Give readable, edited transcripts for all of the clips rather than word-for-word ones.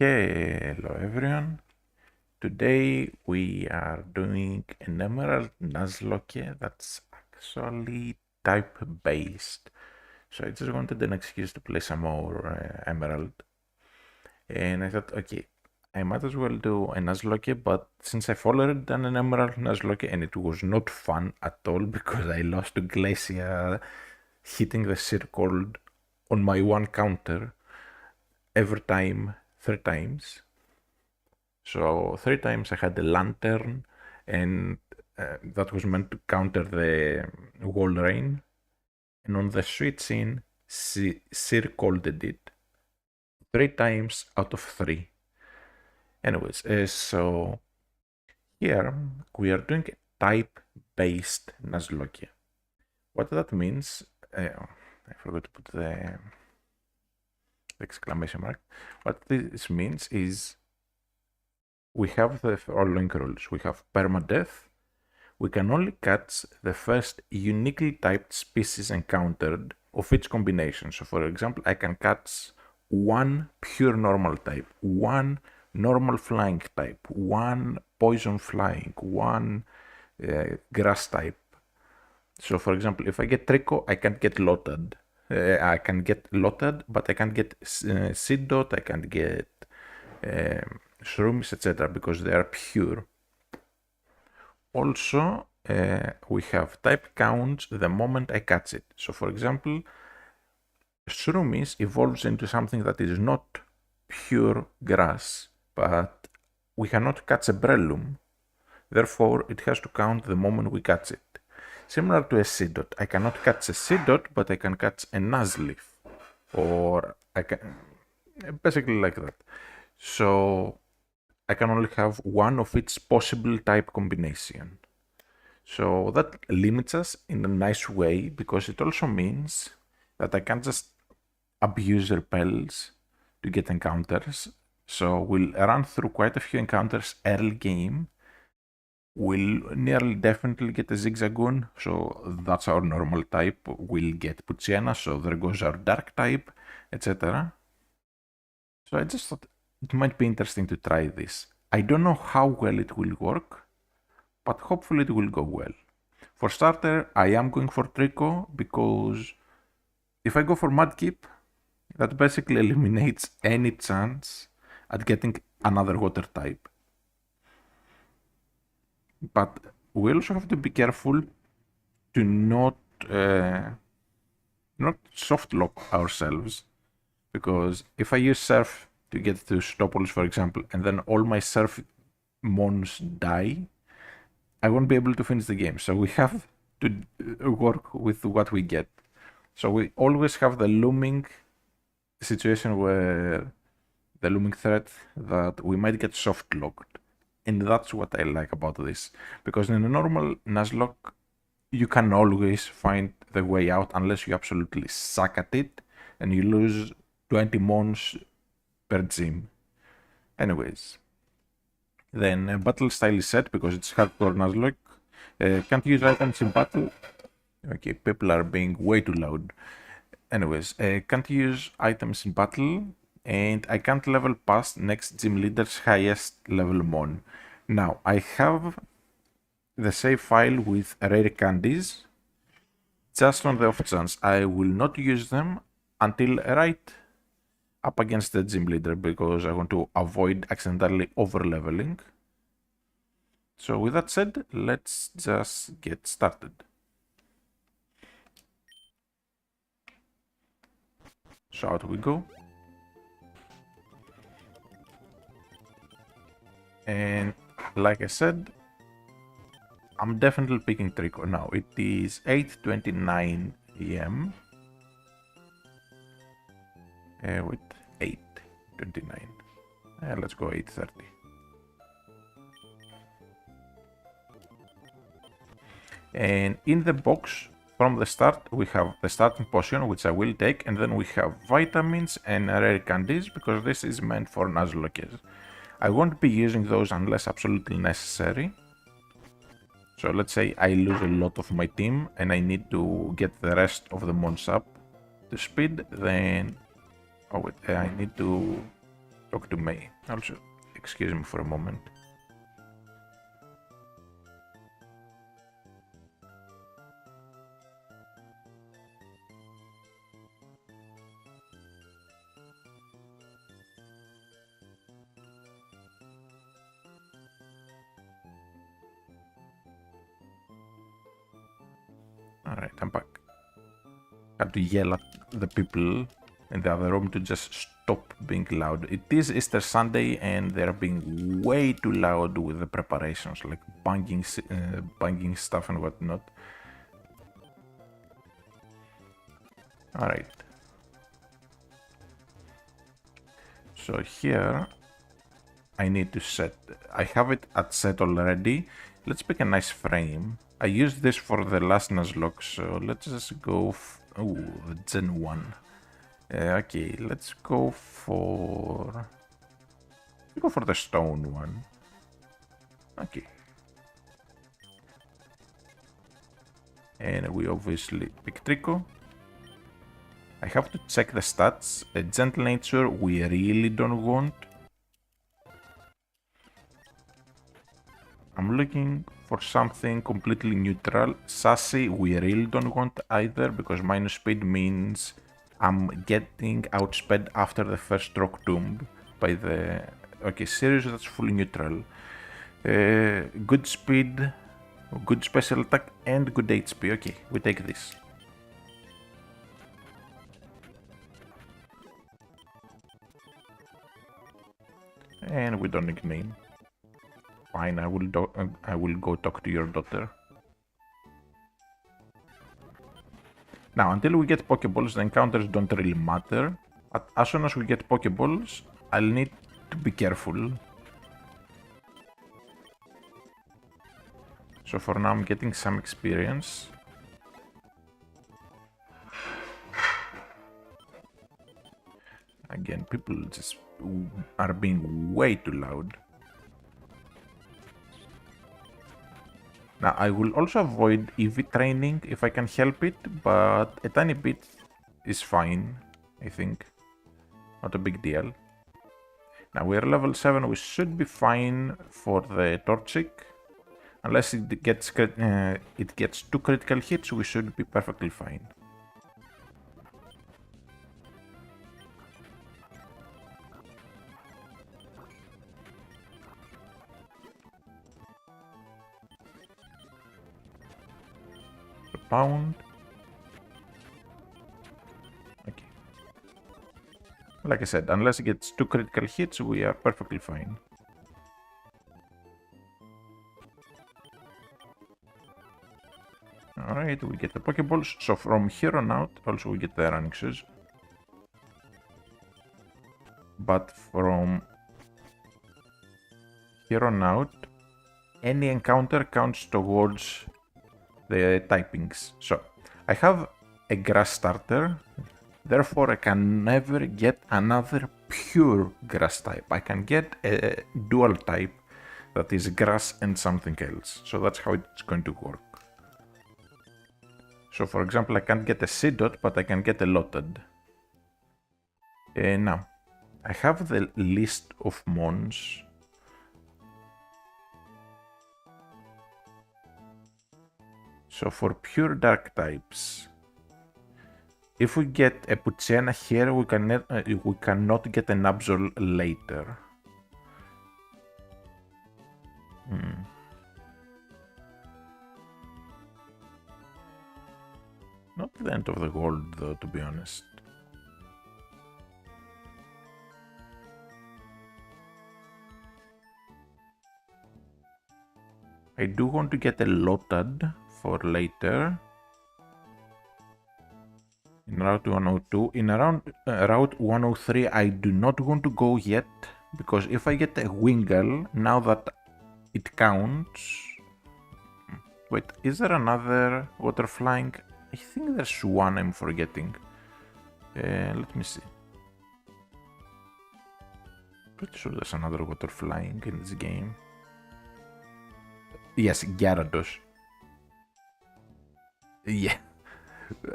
Hello everyone. Today we are doing an Emerald Nuzlocke that's actually type based. So I just wanted an excuse to play some more Emerald. And I thought, okay, I might as well do a Nuzlocke, but since I've already done an Emerald Nuzlocke and it was not fun at all because I lost to Glacia hitting the circle on my one counter every time, 3 times. So 3 times I had the lantern, and that was meant to counter the wall rain. And on the switch in, circled it 3 times out of 3. Anyways, so here we are doing type-based Nuzlocke. What that means, I forgot to put the exclamation mark. What this means is we have the following rules. We have permadeath. We can only catch the first uniquely typed species encountered of each combination. So for example, I can catch one pure normal type, one normal flying type, one poison flying, one grass type. So for example, if I get Trico, I can't get Lotad. I can get Lotad, but I can't get Seed Dot, I can't get Shrooms, etc. because they are pure. Also, we have type counts the moment I catch it. So for example, Shroomies evolves into something that is not pure grass, but we cannot catch a Breloom. Therefore, it has to count the moment we catch it. Similar to a Seedot. I cannot catch a Seedot, but I can catch a Nuzleaf. Or I can... basically like that. So I can only have one of its possible type combination. So that limits us in a nice way because it also means that I can't just abuse repels to get encounters. So we'll run through quite a few encounters early game. We'll nearly definitely get a Zigzagoon, so that's our normal type. We'll get Puchiana, so there goes our dark type, etc. So I just thought it might be interesting to try this. I don't know how well it will work, but hopefully it will go well. For starter, I am going for Trico because if I go for Mudkip, that basically eliminates any chance at getting another water type. But we also have to be careful to not soft lock ourselves, because if I use Surf to get to Stopolis, for example, and then all my Surf mons die, I won't be able to finish the game. So we have to work with what we get. So we always have the looming situation where the looming threat that we might get soft locked. And that's what I like about this. Because in a normal Nuzlocke, you can always find the way out unless you absolutely suck at it and you lose 20 mons per gym. Anyways. Then battle style is set because it's hardcore Nuzlocke. Can't use items in battle. Okay, people are being way too loud. Anyways, can't use items in battle, and I can't level past next gym leader's highest level mon. Now, I have the save file with rare candies, just on the off chance I will not use them until right up against the gym leader, because I want to avoid accidentally over leveling. So with that said, let's just get started. So out we go. And like I said, I'm definitely picking Trico now. It is 8:29 a.m. Wait, 8:29. Let's go 8:30. And in the box from the start, we have the starting potion, which I will take, and then we have vitamins and rare candies, because this is meant for Nuzlocke. I won't be using those unless absolutely necessary. So let's say I lose a lot of my team and I need to get the rest of the mons up to speed, then... oh wait, I need to talk to May. Also, excuse me for a moment. Alright, I'm back. Had to yell at the people in the other room to just stop being loud. It is Easter Sunday and they're being way too loud with the preparations, like banging stuff and whatnot. Alright. So here I need to set, I have it at set already. Let's pick a nice frame. I used this for the last Nuzlocke, so let's just go, the Gen 1. Okay, let's go for the stone one. Okay. And we obviously pick Trico. I have to check the stats. A gentle nature we really don't want. I'm looking for something completely neutral. Sassy we really don't want either, because minus speed means I'm getting outsped after the first rock tomb by the... Okay, serious, that's fully neutral. Good speed, good special attack, and good HP. Okay, we take this. And we don't nickname. Fine, I will go talk to your daughter. Now, until we get Pokeballs, the encounters don't really matter. But as soon as we get Pokeballs, I'll need to be careful. So for now, I'm getting some experience. Again, people just are being way too loud. Now, I will also avoid EV training if I can help it, but a tiny bit is fine, I think. Not a big deal. Now, we're level 7, we should be fine for the Torchic. Unless it gets 2 critical hits, we should be perfectly fine. Pound. Okay. Like I said, unless it gets 2 critical hits, we are perfectly fine. Alright, we get the Pokeballs. So from here on out, also we get the running shoes. But from here on out, any encounter counts towards the typings. So I have a grass starter, therefore I can never get another pure grass type. I can get a dual type that is grass and something else. So that's how it's going to work. So for example, I can't get a Seedot, but I can get a Lotad. Now, I have the list of mons. So for pure dark types, if we get a Pucena here, we cannot get an Absol later. Not the end of the world though, to be honest. I do want to get a Lotad for later. In Route 102. In Route 103, I do not want to go yet, because if I get a Wingull, now that it counts... Wait, is there another water flying? I think there's one I'm forgetting. Let me see. Pretty sure there's another water flying in this game. Yes, Gyarados. Yeah.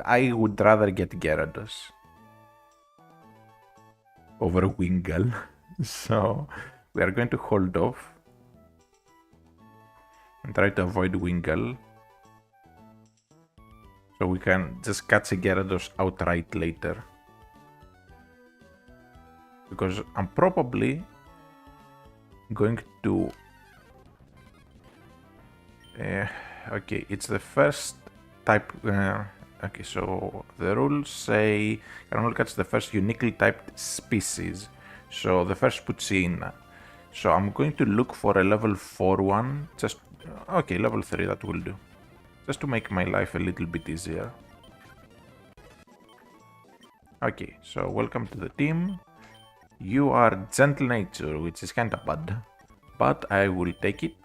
I would rather get Gyarados over Wingull. So we are going to hold off and try to avoid Wingull. So we can just catch a Gyarados outright later. Because I'm probably going to... okay, it's the first type... okay, so the rules say you can only catch the first uniquely typed species. So the first Puccina. So I'm going to look for a level 4 one. Just... okay, level 3, that will do. Just to make my life a little bit easier. Okay, so welcome to the team. You are gentle nature, which is kinda bad. But I will take it.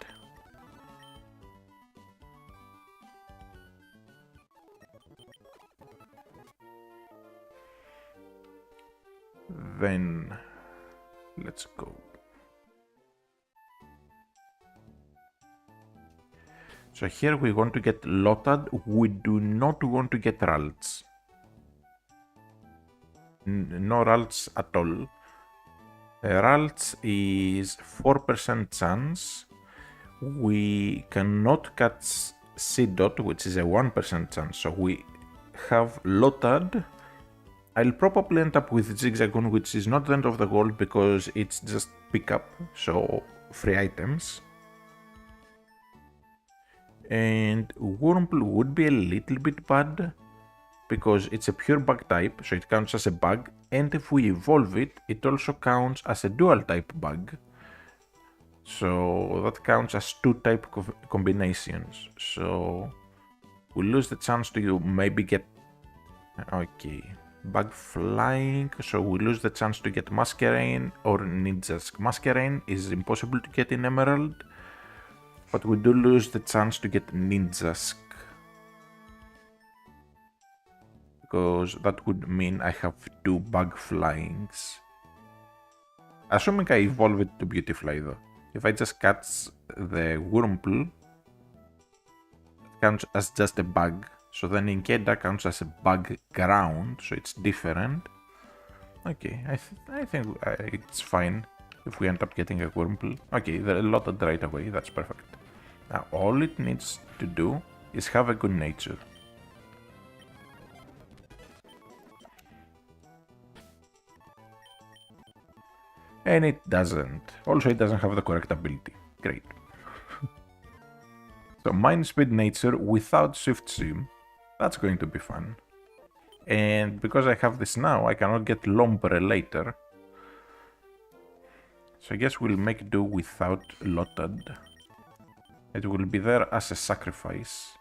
Then let's go. So here we want to get Lotad. We do not want to get Ralts. No Ralts at all. Ralts is 4% chance. We cannot catch Seedot, which is a 1% chance. So we have Lotad. I'll probably end up with Zigzagoon, which is not the end of the world because it's just pickup, so free items. And Wurmple would be a little bit bad because it's a pure bug type, so it counts as a bug, and if we evolve it, it also counts as a dual type bug. So that counts as 2 type combinations. So we lose the chance to maybe get... okay, bug flying, so we lose the chance to get Masquerain or Ninjask. Masquerain is impossible to get in Emerald, but we do lose the chance to get Ninjask. Because that would mean I have 2 bug flyings. Assuming I evolve it to Beautifly though. If I just catch the Wurmple, it counts as just a bug. So then Inkeda counts as a bug ground, so it's different. Okay, I think it's fine if we end up getting a Wurmple. Okay, a lot of right away, that's perfect. Now all it needs to do is have a good nature. And it doesn't. Also, it doesn't have the correct ability. Great. So, Mind Speed Nature without Swift Swim. That's going to be fun. And because I have this now, I cannot get Lombre later. So I guess we'll make do without Lotad. It will be there as a sacrifice.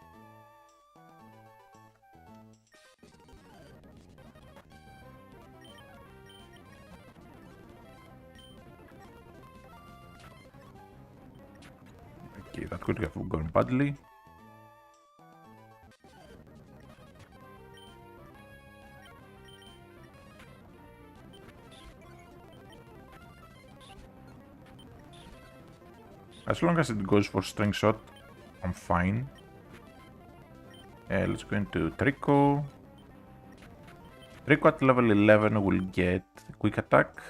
Okay, that could have gone badly. As long as it goes for String Shot, I'm fine. Let's go into Trico. Trico at level 11 will get Quick Attack.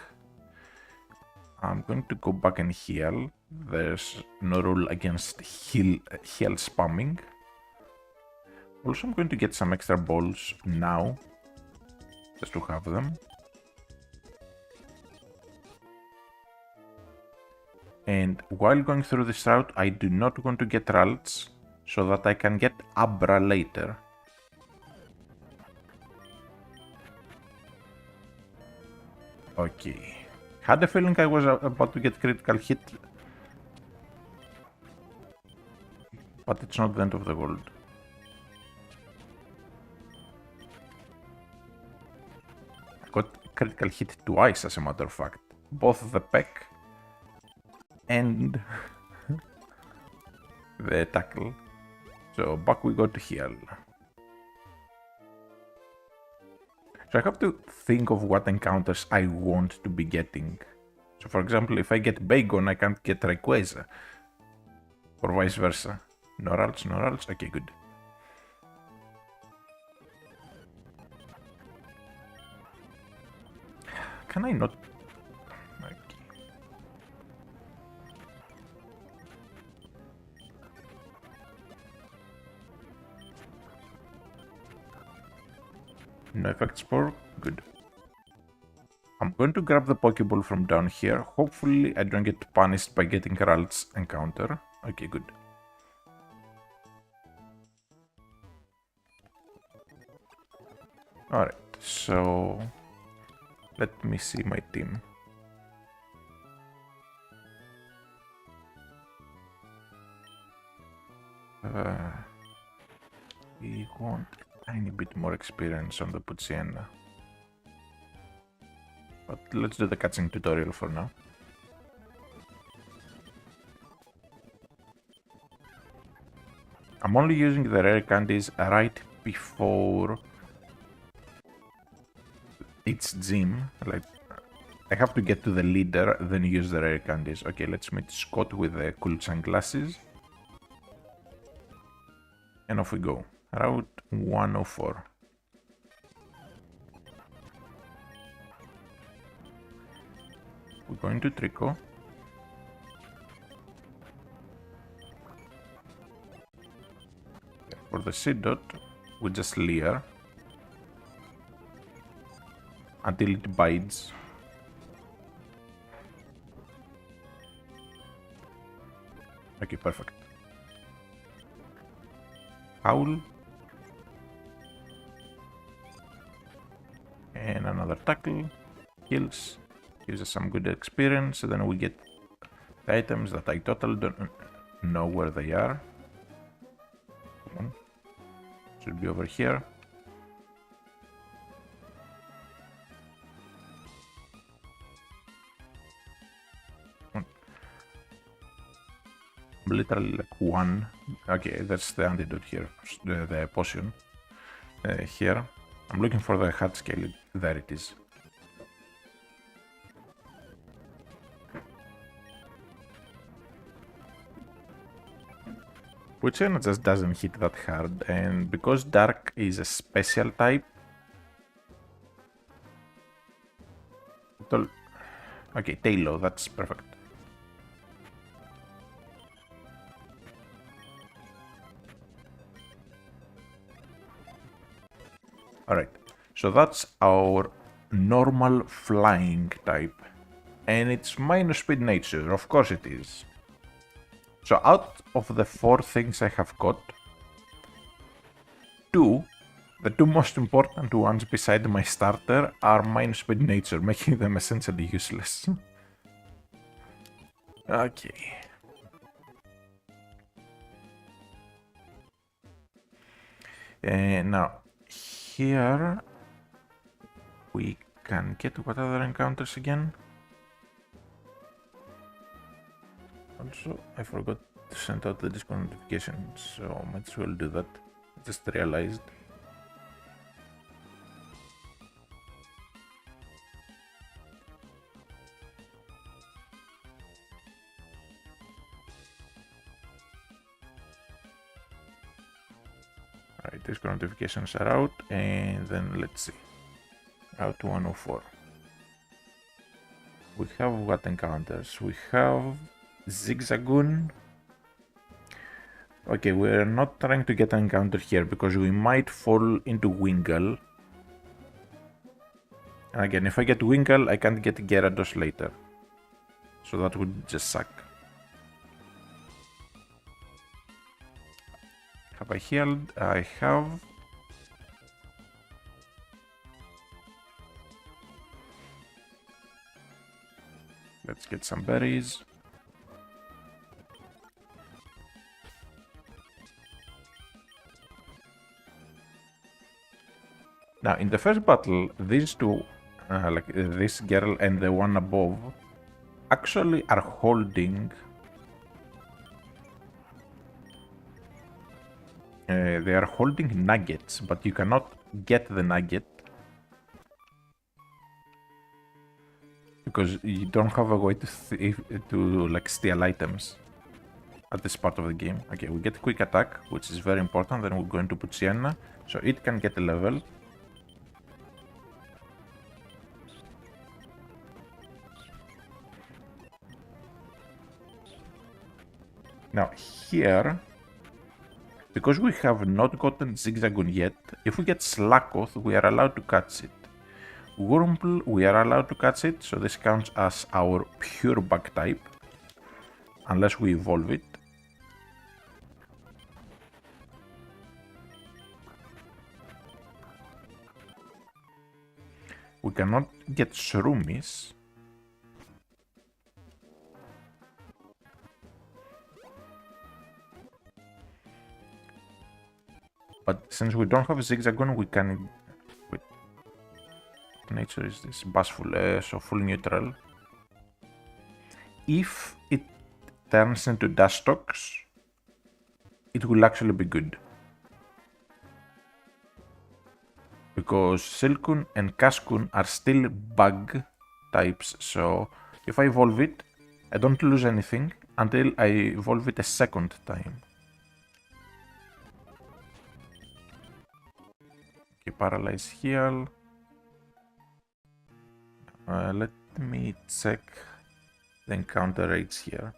I'm going to go back and heal. There's no rule against heal spamming. Also, I'm going to get some extra balls now, just to have them. And while going through this route, I do not want to get Ralts, so that I can get Abra later. Okay. Had a feeling I was about to get critical hit, but it's not the end of the world. I got critical hit twice, as a matter of fact. Both the peck and the tackle. So back we go to heal. So I have to think of what encounters I want to be getting. So for example, if I get Bagon, I can't get Rayquaza. Or vice versa. No Ralts, no Ralts. Okay, good. Can I not... Okay. No effect spore. Good. I'm going to grab the Pokeball from down here. Hopefully I don't get punished by getting Ralts encounter. Okay, good. Alright, so let me see my team. We want a tiny bit more experience on the Poochyena. But let's do the catching tutorial for now. I'm only using the rare candies right before each gym. Like, I have to get to the leader, then use the rare candies. Okay, let's meet Scott with the cool sunglasses. And off we go. Route 104. We're going to Trico. For the Seedot, we just leer until it bites. Okay, perfect. Howl. And another tackle. Kills. Gives us some good experience. And then we get the items that I totally don't know where they are. Come on. Should be over here. Literally like one. Okay, that's the antidote here, the potion here. I'm looking for the heart scale. There it is. Poochyena just doesn't hit that hard, and because Dark is a special type, okay, Tailo, that's perfect. Alright, so that's our normal flying type. And it's minus speed nature, of course it is. So out of the 4 things I have got, the two most important ones beside my starter are minus speed nature, making them essentially useless. Okay. And now, here we can get what other encounters again? Also, I forgot to send out the Discord notification, so might as well do that. Just realized. Alright, Discord notifications are out, and then let's see. Route 104. We have what encounters? We have Zigzagoon. Okay, we're not trying to get an encounter here because we might fall into Wingull. And again, if I get Wingull, I can't get Gyarados later. So that would just suck. Have I healed? I have. Let's get some berries. Now, in the first battle, these two, like this girl and the one above, actually are holding. They are holding nuggets, but you cannot get the nugget because you don't have a way to like steal items at this part of the game. Okay, we get quick attack, which is very important. Then we're going to Poochyena, so it can get a level. Now here, Because we have not gotten Zigzagoon yet, if we get Slackoth, we are allowed to catch it. Wurmple, we are allowed to catch it, so this counts as our pure bug type, unless we evolve it. We cannot get Shroomies. But since we don't have Zigzagoon, we can... Wait. What nature is this? Bashful, so full neutral. If it turns into Dustox, it will actually be good. Because Silcoon and Cascoon are still bug types, so if I evolve it, I don't lose anything until I evolve it a second time. Okay, Paralyze Heal. Let me check the encounter rates here.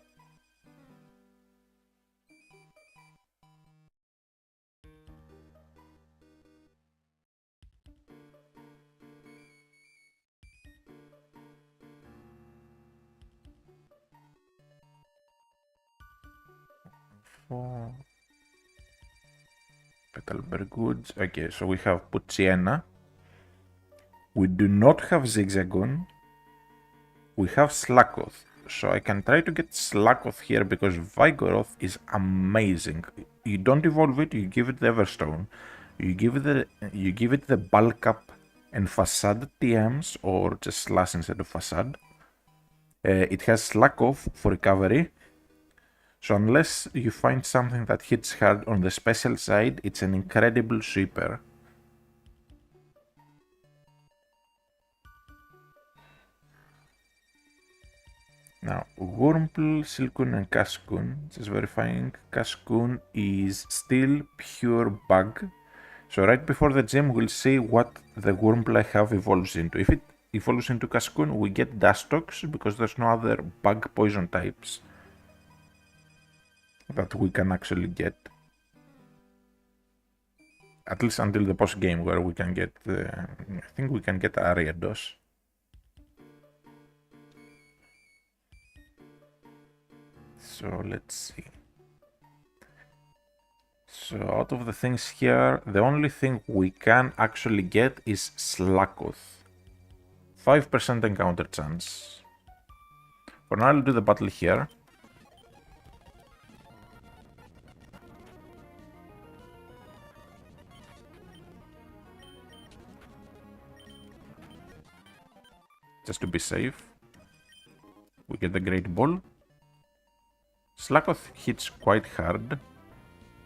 Petalberg Woods. Okay, so we have Poochyena. We do not have Zigzagoon. We have Slackoth. So I can try to get Slackoth here because Vigoroth is amazing. You don't evolve it, you give it the Everstone. You give it the Bulk Up and Facade TMs, or just Slash instead of Facade. It has Slackoth for recovery. So unless you find something that hits hard on the special side, it's an incredible sweeper. Now, Wurmple, Silcoon and Cascoon, just verifying, Cascoon is still pure bug. So right before the gym, we'll see what the Wurmple I have evolves into. If it evolves into Cascoon, we get Dustox, because there's no other bug poison types that we can actually get. At least until the post game, where we can get, I think we can get Ariados. So let's see. So out of the things here, the only thing we can actually get is Slackoth. 5% encounter chance. For now, I'll do the battle here. Just to be safe. We get the Great Ball. Slackoth hits quite hard.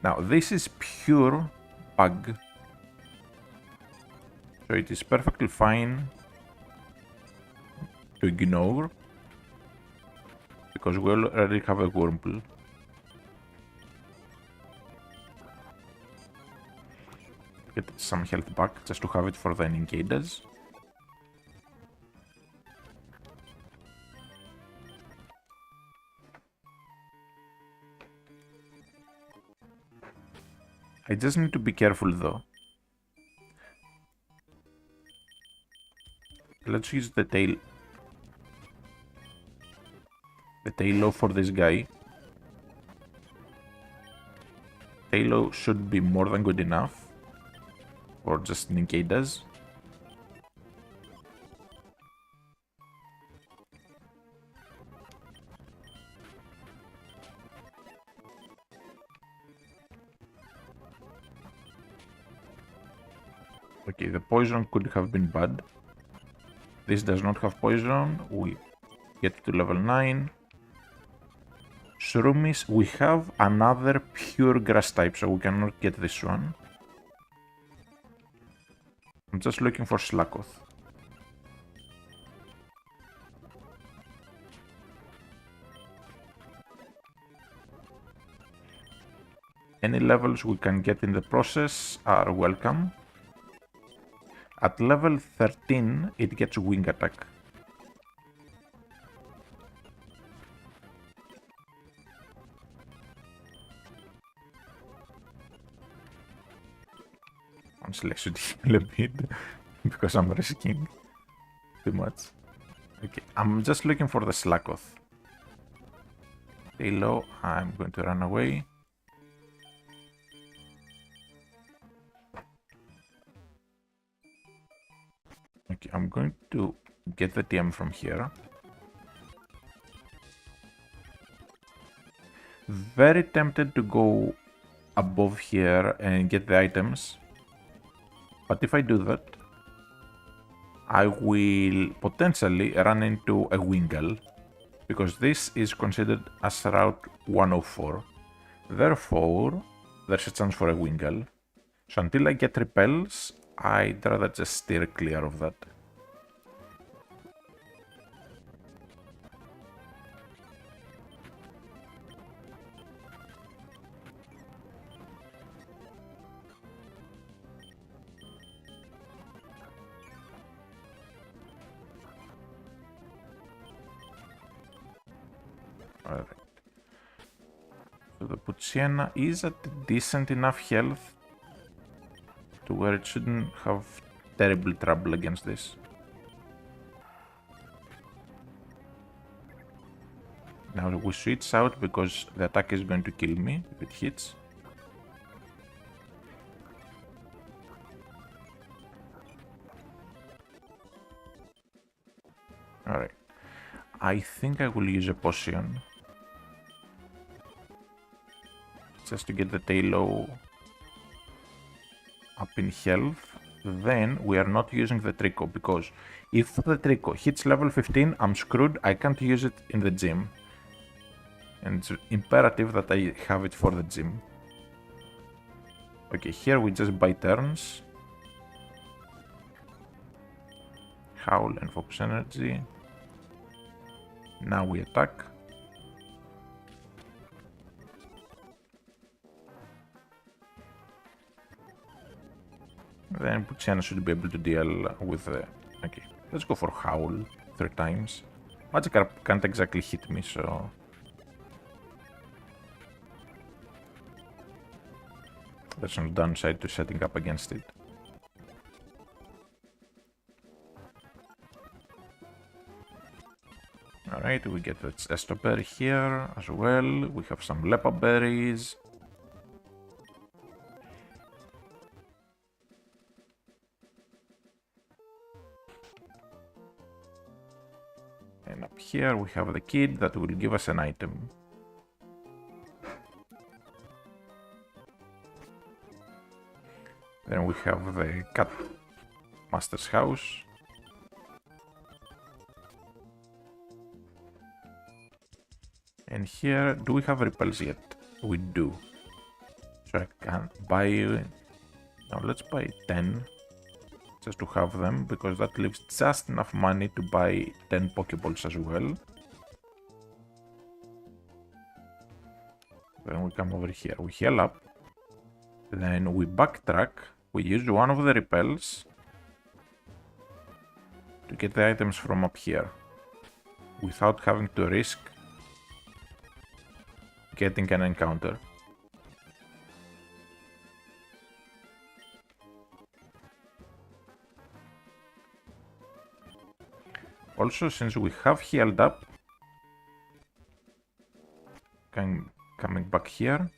Now this is pure bug. So it is perfectly fine to ignore, because we already have a Wurmple. Get some health back just to have it for the Ninjadas. I just need to be careful though. Let's use the Tailo for this guy. Tailo should be more than good enough. Or just Ninjadas. Okay, the poison could have been bad. This does not have poison. We get to level 9. Shroomies, we have another pure grass type, so we cannot get this one. I'm just looking for Slackoth. Any levels we can get in the process are welcome. At level 13, it gets Wing Attack. Honestly, I should heal a bit because I'm risking too much. Okay, I'm just looking for the Slakoth. Stay low, I'm going to run away. Okay, I'm going to get the TM from here. Very tempted to go above here and get the items. But if I do that, I will potentially run into a Wingull, because this is considered as Route 104. Therefore, there's a chance for a Wingull. So until I get repels, I'd rather just steer clear of that. Alright. So the Pucciana is at decent enough health to where it shouldn't have terrible trouble against this. Now we switch out because the attack is going to kill me if it hits. Alright. I think I will use a potion. Just to get the Tailo up in health. Then we are not using the Trico, because if the Trico hits level 15, I'm screwed. I can't use it in the gym. And it's imperative that I have it for the gym. Okay, here we just buy turns. Howl and focus energy. Now we attack. Then Pucciana should be able to deal with the... Okay, let's go for Howl 3 times. Magikarp can't exactly hit me, so... There's no downside to setting up against it. Alright, we get the Chesto Berry here as well. We have some Lepa Berries. And up here we have the kid that will give us an item. Then we have the Cat Master's house. And here, do we have repels yet? We do. So I can buy... Now let's buy 10. Just to have them, because that leaves just enough money to buy 10 Pokeballs as well. Then we come over here, we heal up. Then we backtrack. We use one of the repels to get the items from up here, without having to risk getting an encounter. Also, since we have healed up, coming back here,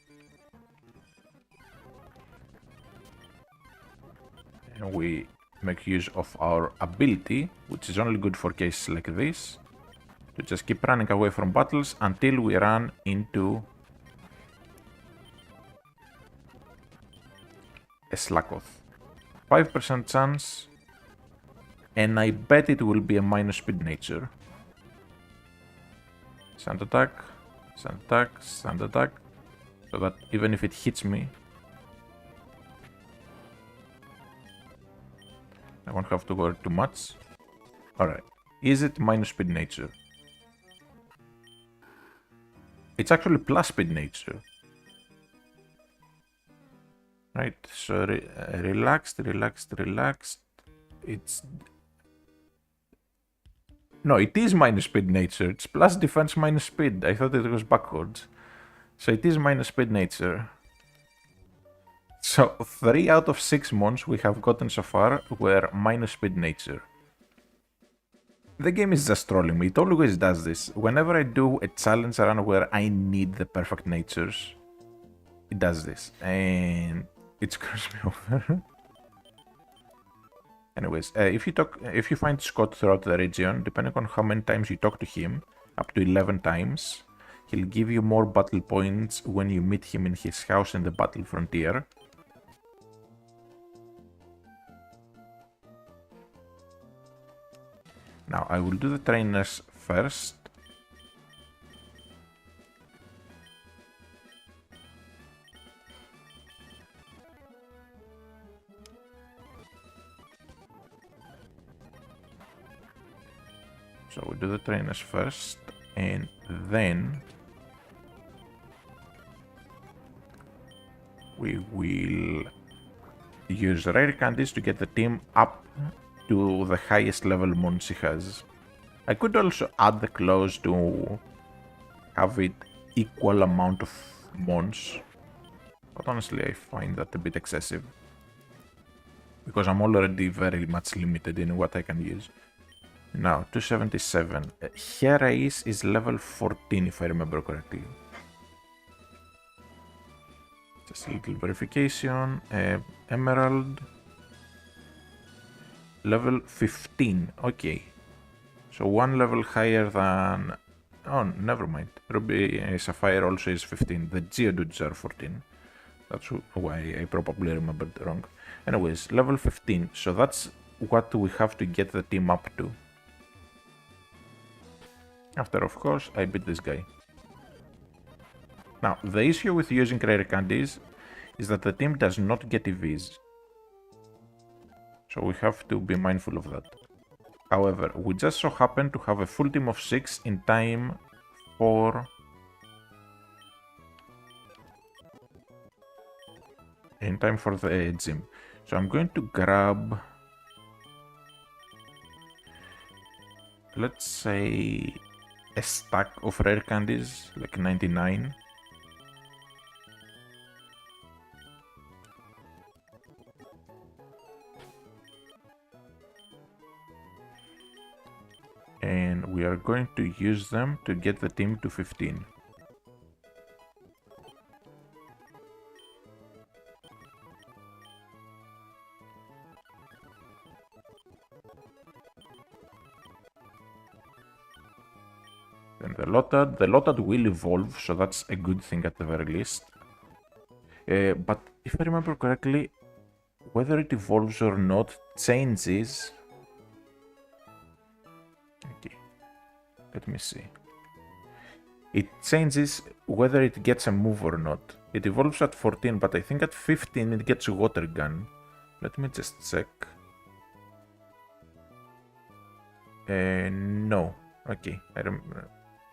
and we make use of our ability, which is only good for cases like this, to just keep running away from battles until we run into a Slakoth. 5% chance, and I bet it will be a minus speed nature. Sand attack, sand attack, sand attack, so that even if it hits me, I won't have to worry too much. Alright, is it minus speed nature? It's actually plus speed nature. Right, so relaxed, relaxed, relaxed. It's... No, it is minus speed nature. It's plus defense minus speed. I thought it was backwards. So it is minus speed nature. So 3 out of 6 mons we have gotten so far were minus speed nature. The game is just trolling me. It always does this. Whenever I do a challenge run where I need the perfect natures, it does this. And it screws me over. Anyways, if you find Scott throughout the region, depending on how many times you talk to him, up to 11 times, he'll give you more battle points when you meet him in his house in the battle frontier. Now, I will do the trainers first. So we do the trainers first, and then we will use rare candies to get the team up to the highest level mons he has. I could also add the clause to have it equal amount of mons, but honestly I find that a bit excessive, because I'm already very much limited in what I can use. Now, 277. Herais is level 14 if I remember correctly. Just a little verification. Emerald. Level 15. Okay. So one level higher than... Oh, never mind. Ruby Sapphire also is 15. The Geodudes are 14. That's why I probably remembered wrong. Anyways, level 15. So that's what we have to get the team up to. After, of course, I beat this guy. Now, the issue with using rare candies is that the team does not get EVs. So we have to be mindful of that. However, we just so happen to have a full team of 6 in time for... the gym. So I'm going to grab... let's say... a stack of rare candies, like 99. And we are going to use them to get the team to 15. Then the Lotad will evolve, so that's a good thing at the very least. But if I remember correctly, whether it evolves or not changes. Okay, let me see. It changes whether it gets a move or not. It evolves at 14, but I think at 15 it gets a water gun. Let me just check. No. Okay,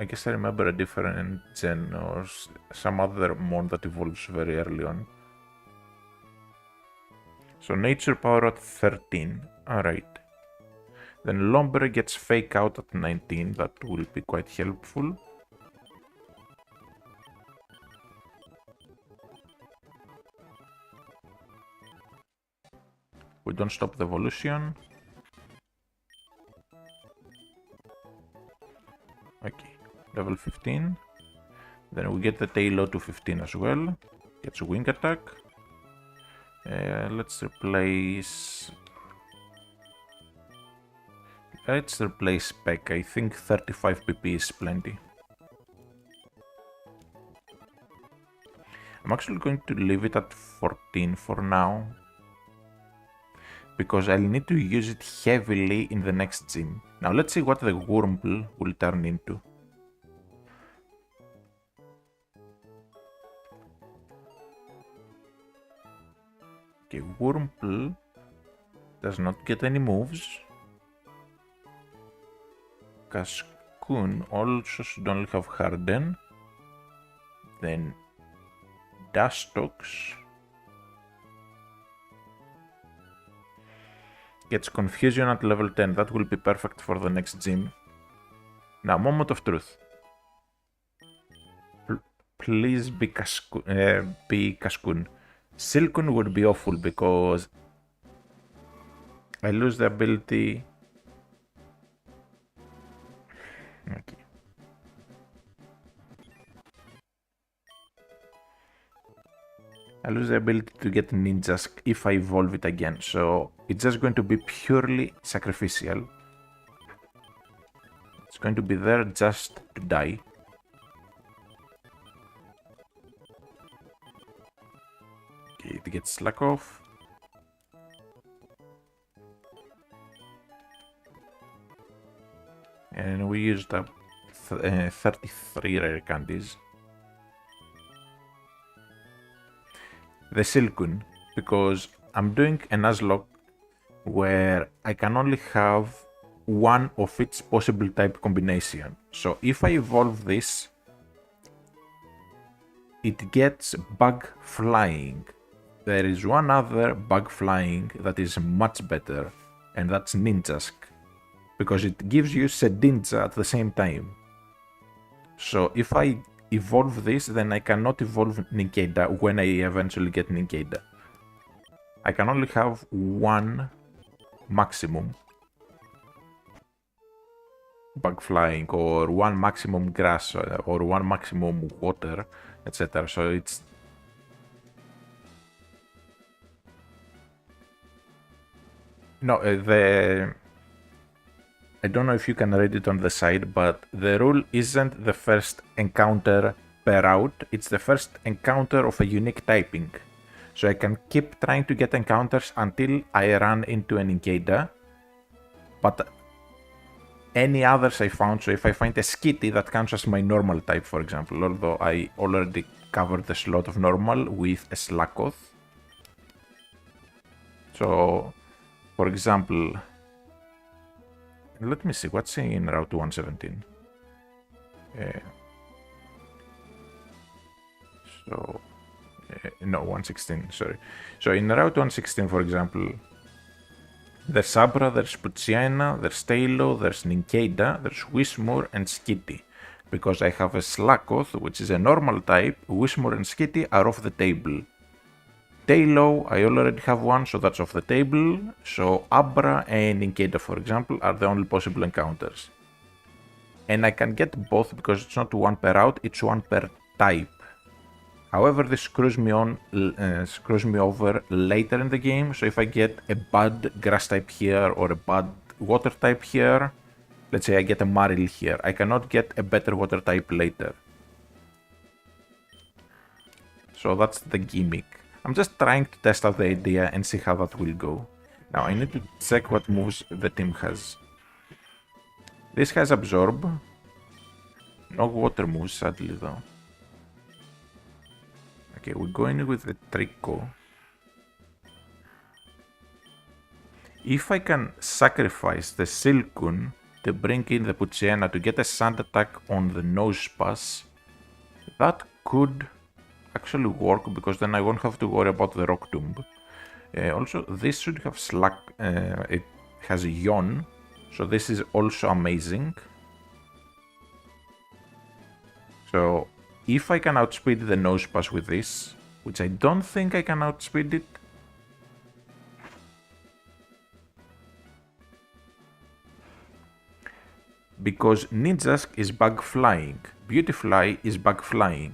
I guess I remember a different gen or some other mon that evolves very early on. So nature power at 13. Alright. Then Lombre gets fake out at 19. That will be quite helpful. We don't stop the evolution. Okay. Level 15. Then we get the Tailo to 15 as well. Gets a wing attack. Let's replace Spec. I think 35 PP is plenty. I'm actually going to leave it at 14 for now, because I'll need to use it heavily in the next gym. Now let's see what the Wurmple will turn into. Okay, Wurmple does not get any moves. Cascoon also should only have Harden. Then Dustox gets Confusion at level 10. That will be perfect for the next gym. Now, moment of truth. Please be Cascoon. Silcoon would be awful because I lose the ability. Okay. I lose the ability to get ninjas if I evolve it again, so it's just going to be purely sacrificial. It's going to be there just to die. Okay, it gets slack off. And we used up 33 rare candies. The Silcoon, because I'm doing a Nuzlocke where I can only have one of its possible type combination. So if I evolve this, it gets bug flying. There is one other bug flying that is much better, and that's Ninjask, because it gives you Sedinja at the same time. So if I evolve this, then I cannot evolve Ninkeda when I eventually get Ninkeda. I can only have one maximum bug flying, or one maximum grass, or one maximum water, etc. So it's no I don't know if you can read it on the side, but the rule isn't the first encounter per route, it's the first encounter of a unique typing. So I can keep trying to get encounters until I run into an Ninkeda, but any others I found, so if I find a Skitty that counts as my normal type, for example, although I already covered the slot of normal with a Slakoth. So, for example, let me see, what's in Route 117? No, 116, sorry. So in Route 116, for example, there's Abra, there's Putsiana, there's Tailo, there's Ninkeda, there's Wismur, and Skitty. Because I have a Slakoth, which is a normal type, Wismur and Skitty are off the table. Tailo, I already have one, so that's off the table. So Abra and Ninkeda, for example, are the only possible encounters. And I can get both because it's not one per route, it's one per type. However, this screws me over later in the game. So if I get a bad grass type here or a bad water type here, let's say I get a Maril here, I cannot get a better water type later. So that's the gimmick. I'm just trying to test out the idea and see how that will go. Now I need to check what moves the team has. This has Absorb. No water moves, sadly though. Okay, we're going with the Trico. If I can sacrifice the Silcoon to bring in the Putsiana to get a sand attack on the nose pass, that could actually work, because then I won't have to worry about the Rock Tomb. Also, this should have Slack, it has Yawn, so this is also amazing. So if I can outspeed the nose pass with this, which I don't think I can outspeed it, because Ninjask is bug flying, Beautyfly is bug flying.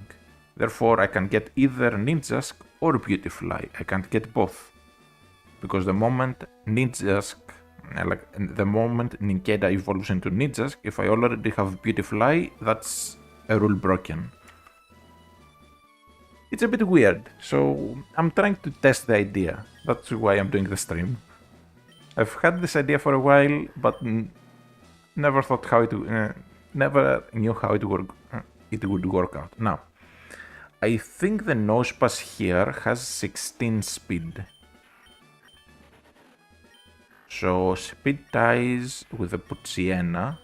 Therefore, I can get either Ninjask or Beautyfly. I can't get both, because the moment Ninjask, the moment Ninkeda evolves into Ninjask, if I already have Beautyfly, that's a rule broken. It's a bit weird, so I'm trying to test the idea. That's why I'm doing the stream. I've had this idea for a while, but never thought how it never knew how it would work out. Now, I think the nose pass here has 16 speed. So speed ties with the Putsiana,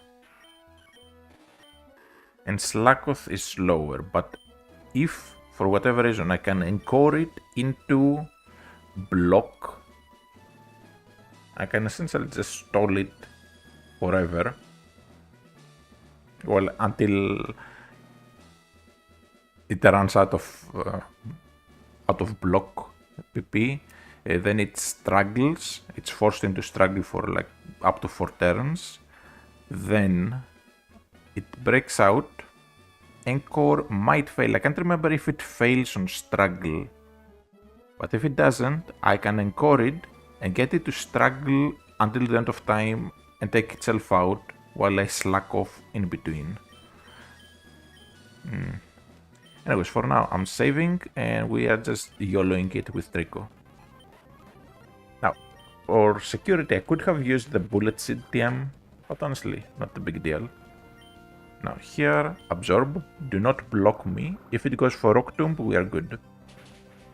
and Slakoth is slower, but if for whatever reason I can encore it into block, I can essentially just stall it forever. Well, until it runs out of block, PP. Then it struggles. It's forced into struggle for like up to 4 turns. Then it breaks out. Encore might fail. I can't remember if it fails on struggle. But if it doesn't, I can encore it and get it to struggle until the end of time and take itself out while I slack off in between. Anyways, for now, I'm saving and we are just YOLOing it with Trico. Now, for security, I could have used the bullet seed TM, but honestly, not a big deal. Now here, absorb, do not block me. If it goes for Rock Tomb, we are good.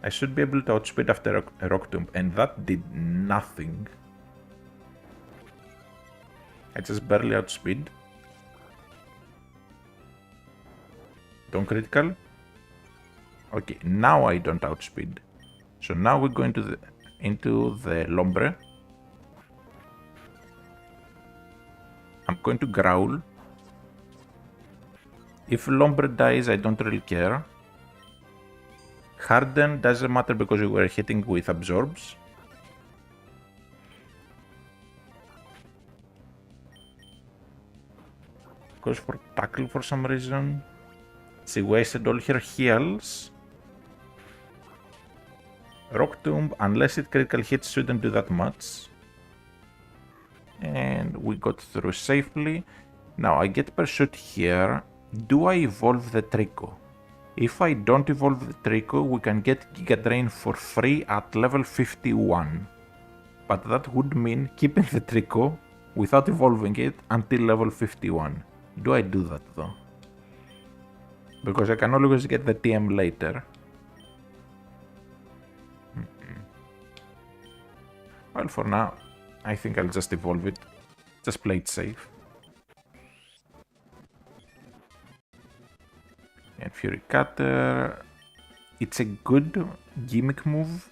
I should be able to outspeed after a Rock Tomb, and that did nothing. I just barely outspeed. Don't critical. Okay, now I don't outspeed. So now we go into the Lombre. I'm going to Growl. If Lombre dies, I don't really care. Harden doesn't matter because we were hitting with absorbs. Goes for tackle for some reason. She wasted all her heals. Rock Tomb, unless it critical hits, shouldn't do that much. And we got through safely. Now I get Pursuit here. Do I evolve the Trico? If I don't evolve the Trico, we can get Giga Drain for free at level 51. But that would mean keeping the Trico without evolving it until level 51. Do I do that though? Because I can always get the TM later. Well, for now, I think I'll just evolve it. Just play it safe. And Fury Cutter. It's a good gimmick move,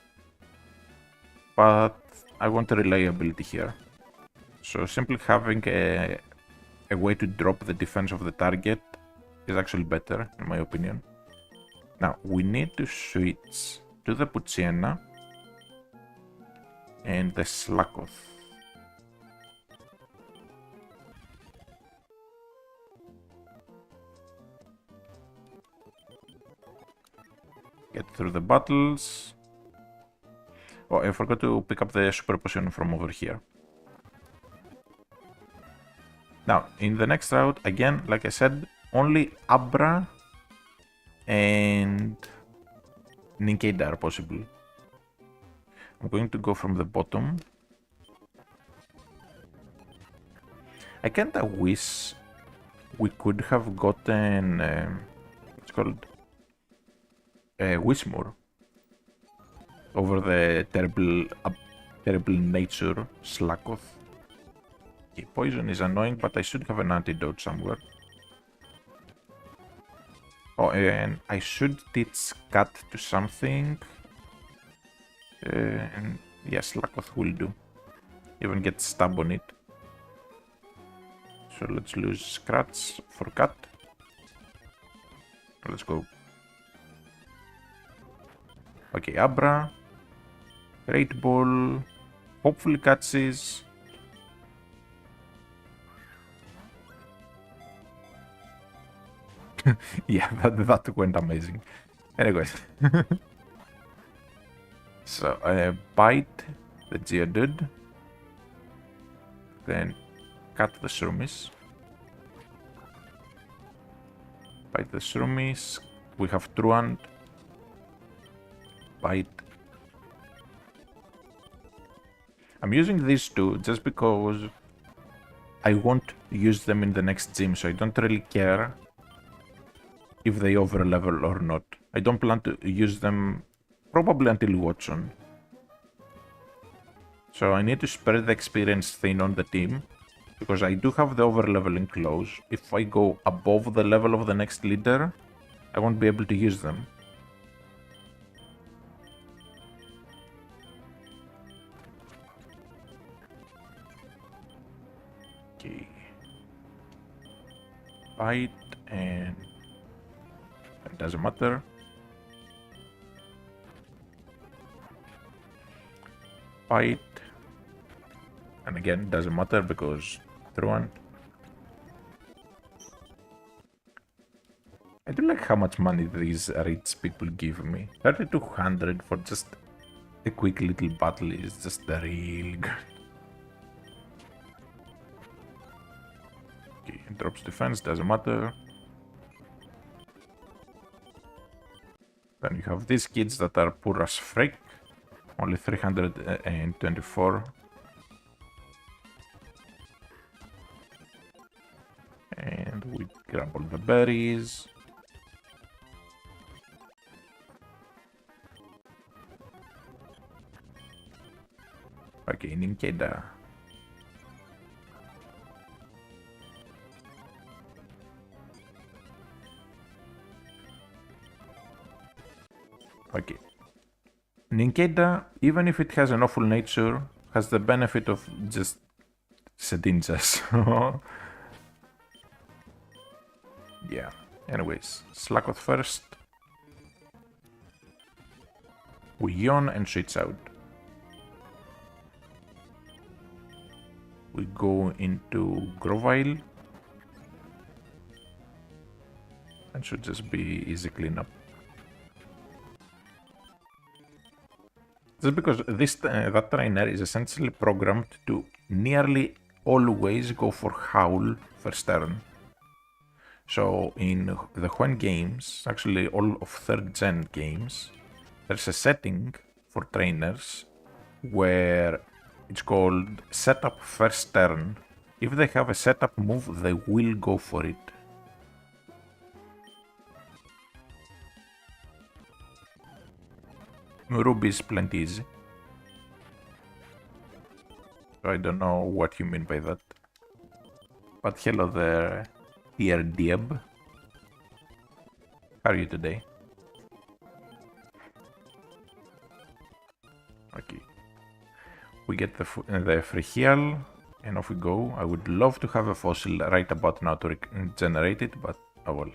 but I want the reliability here. So simply having a way to drop the defense of the target is actually better, in my opinion. Now, we need to switch to the Pucciena and the Slakoth. Get through the battles. Oh, I forgot to pick up the super potion from over here. Now, in the next route, again, like I said, only Abra and Ninkei are possible. I'm going to go from the bottom. I kinda wish we could have gotten what's called Whismore over the terrible nature Slakoth. Okay, poison is annoying, but I should have an antidote somewhere. Oh, and I should teach Cat to something. And yes, Slakoth will do. Even get stab on it. So let's lose Scratch for Cat. Let's go. Okay, Abra. Great Ball. Hopefully catches. Yeah, that went amazing. Anyways. So, bite the Geodude. Then cut the Shroomies. Bite the Shroomies. We have Truant. Bite. I'm using these two just because I won't use them in the next gym, so I don't really care if they overlevel or not. I don't plan to use them probably until Watson. So I need to spread the experience thin on the team, because I do have the overleveling clause. If I go above the level of the next leader, I won't be able to use them. Okay. Bite and it doesn't matter. fight. And again, doesn't matter because truant. I do like how much money these rich people give me. 3,200 for just a quick little battle is just real good. Okay, drops defense, doesn't matter. Then you have these kids that are poor as frick. Only 324. And we grab all the berries. Okay, Ninkeda. Okay. Ninkeda, even if it has an awful nature, has the benefit of just sedinjas. Yeah. Anyways, Slakoth first. We yawn and shits out. We go into Grovile. And should just be easy cleanup. Just because that trainer is essentially programmed to nearly always go for Howl first turn. So in the Huen games, actually all of 3rd gen games, there's a setting for trainers where it's called setup first turn. If they have a setup move, they will go for it. Ruby is plenty easy. So I don't know what you mean by that. But hello there, dear Dieb. How are you today? Okay. We get the free heal, and off we go. I would love to have a fossil right about now to regenerate it, but oh well.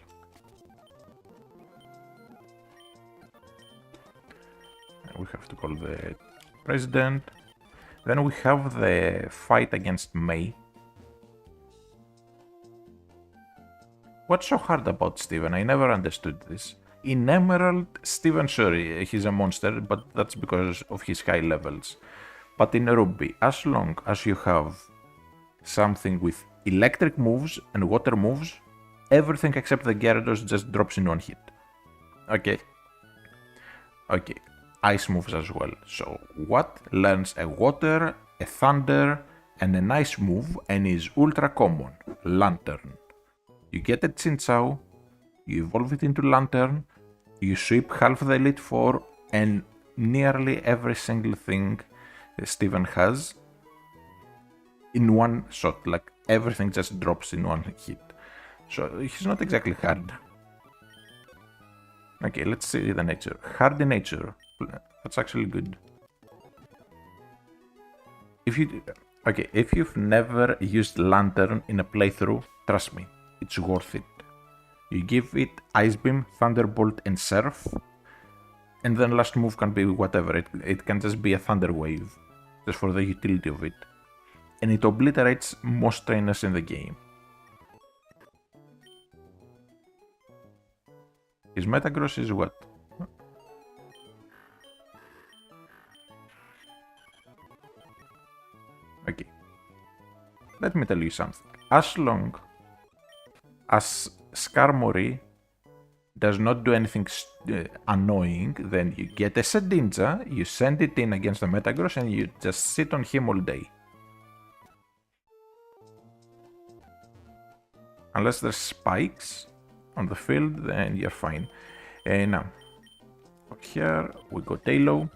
We have to call the president. Then we have the fight against May. What's so hard about Steven? I never understood this. In Emerald, Steven, sorry, he's a monster, but that's because of his high levels. But in Ruby, as long as you have something with electric moves and water moves, everything except the Gyarados just drops in one hit. Okay. Okay. Ice moves as well. So what learns a water, a thunder, and an ice move and is ultra common? Lantern. You get a Chinchou, you evolve it into Lantern, you sweep half the Elite Four and nearly every single thing Steven has in one shot, like everything just drops in one hit. So he's not exactly hard. Okay, let's see the nature. Hard in nature. That's actually good. If you've never used Lantern in a playthrough, trust me, it's worth it. You give it Ice Beam, Thunderbolt, and Surf, and then last move can be whatever. It can just be a Thunder Wave, just for the utility of it. And it obliterates most trainers in the game. His Metagross is what? Okay. Let me tell you something. As long as Skarmory does not do anything annoying, then you get a Sedinja, you send it in against the Metagross, and you just sit on him all day. Unless there's spikes on the field, then you're fine. Now, here we go Tailo,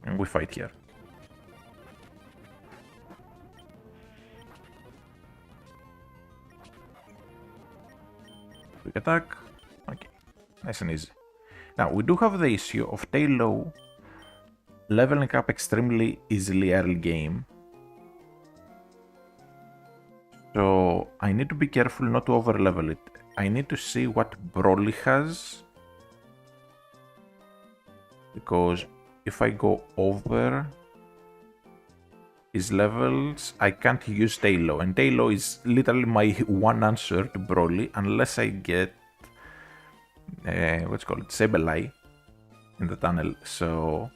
and we fight here. Quick attack. Okay, nice and easy. Now, we do have the issue of Tailo leveling up extremely easily early game. So, I need to be careful not to over level it. I need to see what Broly has. Because if I go over his levels, I can't use Tailo, and Tailo is literally my one answer to Broly unless I get what's called Sableye in the tunnel. So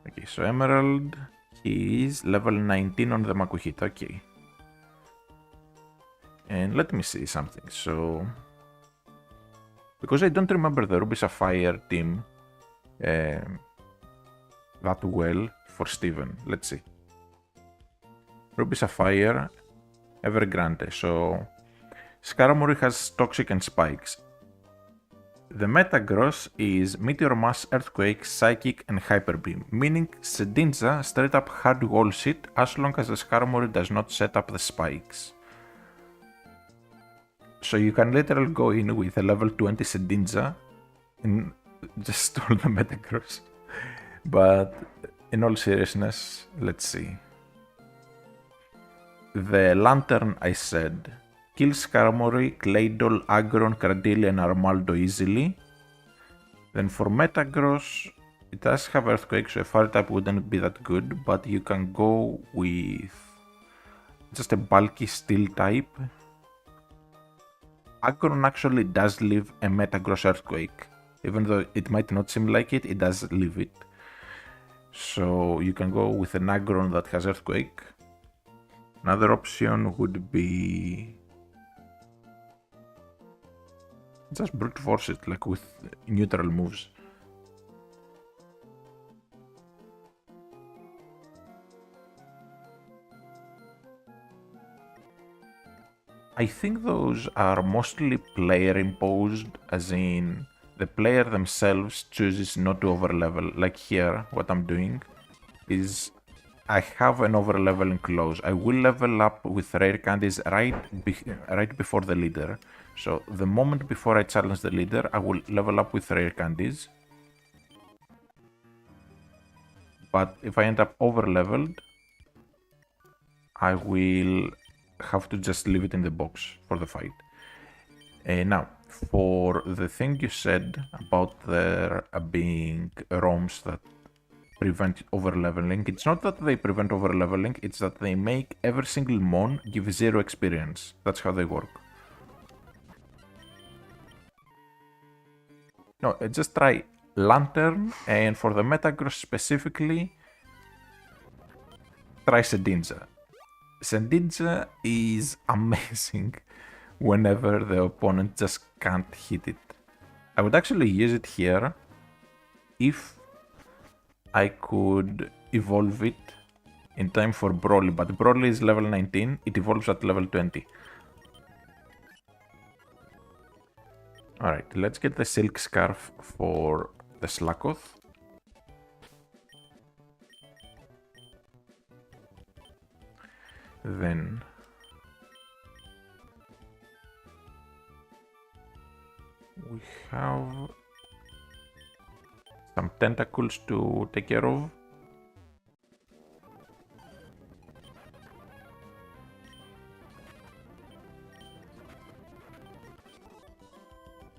okay, so Emerald, he is level 19 on the Makuhita, okay. And let me see something. So because I don't remember the Ruby Sapphire team that well for Steven. Let's see. Ruby Sapphire, Evergrande. So Skarmory has Toxic and Spikes. The Metagross is Meteor Mass, Earthquake, Psychic and Hyper Beam, meaning Shedinja straight up hard walls it as long as the Skarmory does not set up the spikes. So you can literally go in with a level 20 Shedinja and just stall the Metagross. But in all seriousness, let's see. The Lantern, I said, kills Skarmory, Claydol, Aggron, Cradily and Armaldo easily. Then for Metagross, it does have Earthquake, so a fire type wouldn't be that good, but you can go with just a bulky Steel type. Aggron actually does leave a Metagross Earthquake. Even though it might not seem like it, it does leave it. So you can go with an Aggron that has Earthquake. Another option would be just brute force it, like with neutral moves. I think those are mostly player imposed, as in the player themselves chooses not to overlevel. Like here, what I'm doing is I have an overleveling clause. I will level up with rare candies right before the leader. So the moment before I challenge the leader, I will level up with rare candies. But if I end up overleveled, I will have to just leave it in the box for the fight. Now, for the thing you said about there being ROMs that prevent overleveling, it's not that they prevent overleveling, it's that they make every single mon give 0 experience. That's how they work. No, just try Lantern, and for the Metagross specifically, try Shedinja. Shedinja is amazing whenever the opponent just can't hit it. I would actually use it here if I could evolve it in time for Broly, but Broly is level 19, it evolves at level 20. Alright, let's get the Silk Scarf for the Slakoth. Then we have some tentacles to take care of.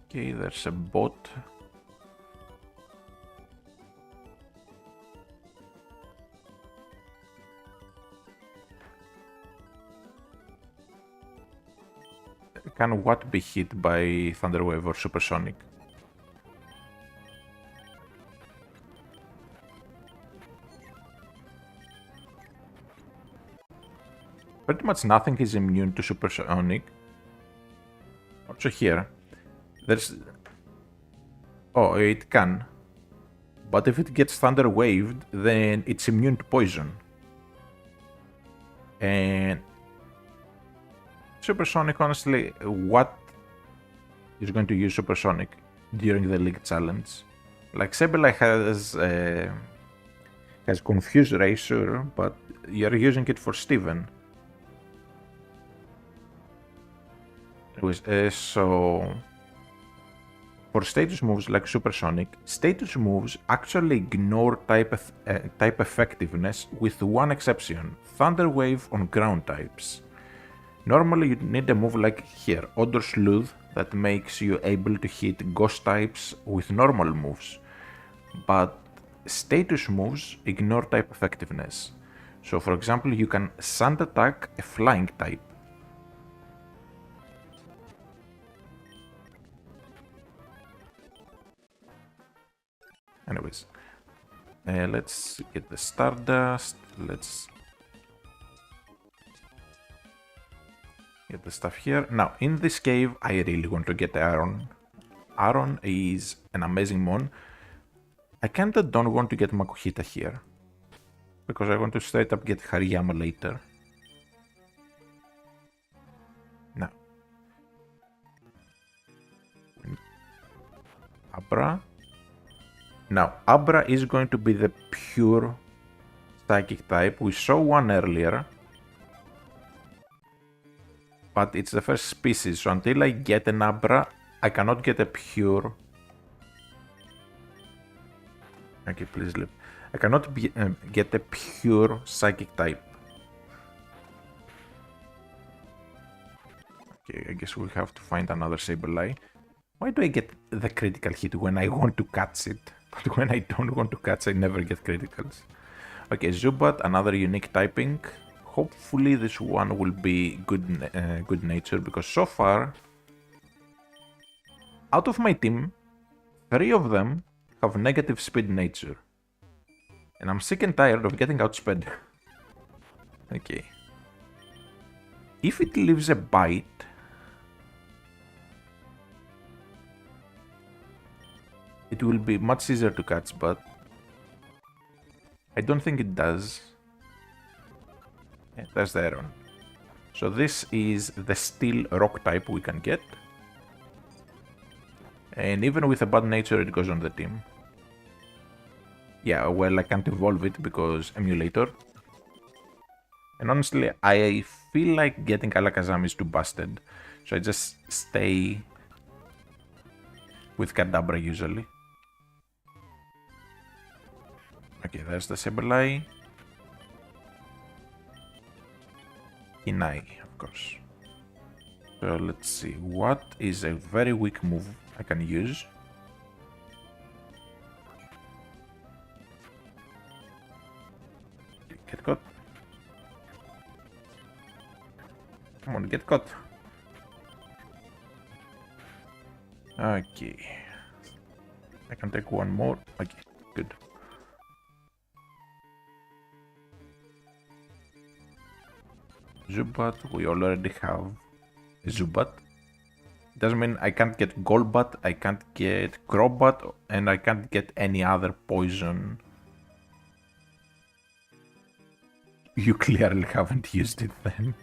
Okay, there's a bot. Can what be hit by Thunder Wave or Supersonic? Pretty much nothing is immune to Supersonic. Also here, there's... Oh, it can. But if it gets Thunder Waved, then it's immune to Poison. And Supersonic, honestly, what is going to use Supersonic during the League Challenge? Like, Sableye has Confused Ray, sure, but you're using it for Steven. Anyways, so for status moves like Supersonic, status moves actually ignore type effectiveness with one exception: Thunder Wave on ground types. Normally you need a move like here, Odor Sleuth, that makes you able to hit ghost types with normal moves, but status moves ignore type effectiveness. So for example, you can sand attack a flying type. Anyways, let's get the Stardust, let's get the stuff here. Now, in this cave, I really want to get Aaron. Aaron is an amazing mon. I kinda don't want to get Makuhita here, because I want to straight up get Hariyama later. Now, Abra. Now, Abra is going to be the pure psychic type. We saw one earlier, but it's the first species, so until I get an Abra, I cannot get a pure... Okay, please leave. I cannot get a pure psychic type. Okay, I guess we'll have to find another Sableye. Why do I get the critical hit when I want to catch it? But when I don't want to catch, I never get criticals. Okay, Zubat, another unique typing. Hopefully this one will be good nature, because so far, out of my team, 3 of them have negative speed nature. And I'm sick and tired of getting outsped. Okay. If it leaves a bite, it will be much easier to catch, but I don't think it does. Yeah, there's the Aaron. So this is the steel rock type we can get. And even with a bad nature, it goes on the team. Yeah, well, I can't evolve it because emulator. And honestly, I feel like getting Alakazam is too busted. So I just stay with Kadabra usually. Okay, there's the Sableye. Inai, of course. So let's see, what is a very weak move I can use? Get caught. Come on, get caught. Okay. I can take one more. Okay, good. Zubat, we already have a Zubat. Doesn't mean I can't get Golbat, I can't get Crobat, and I can't get any other poison. You clearly haven't used it then.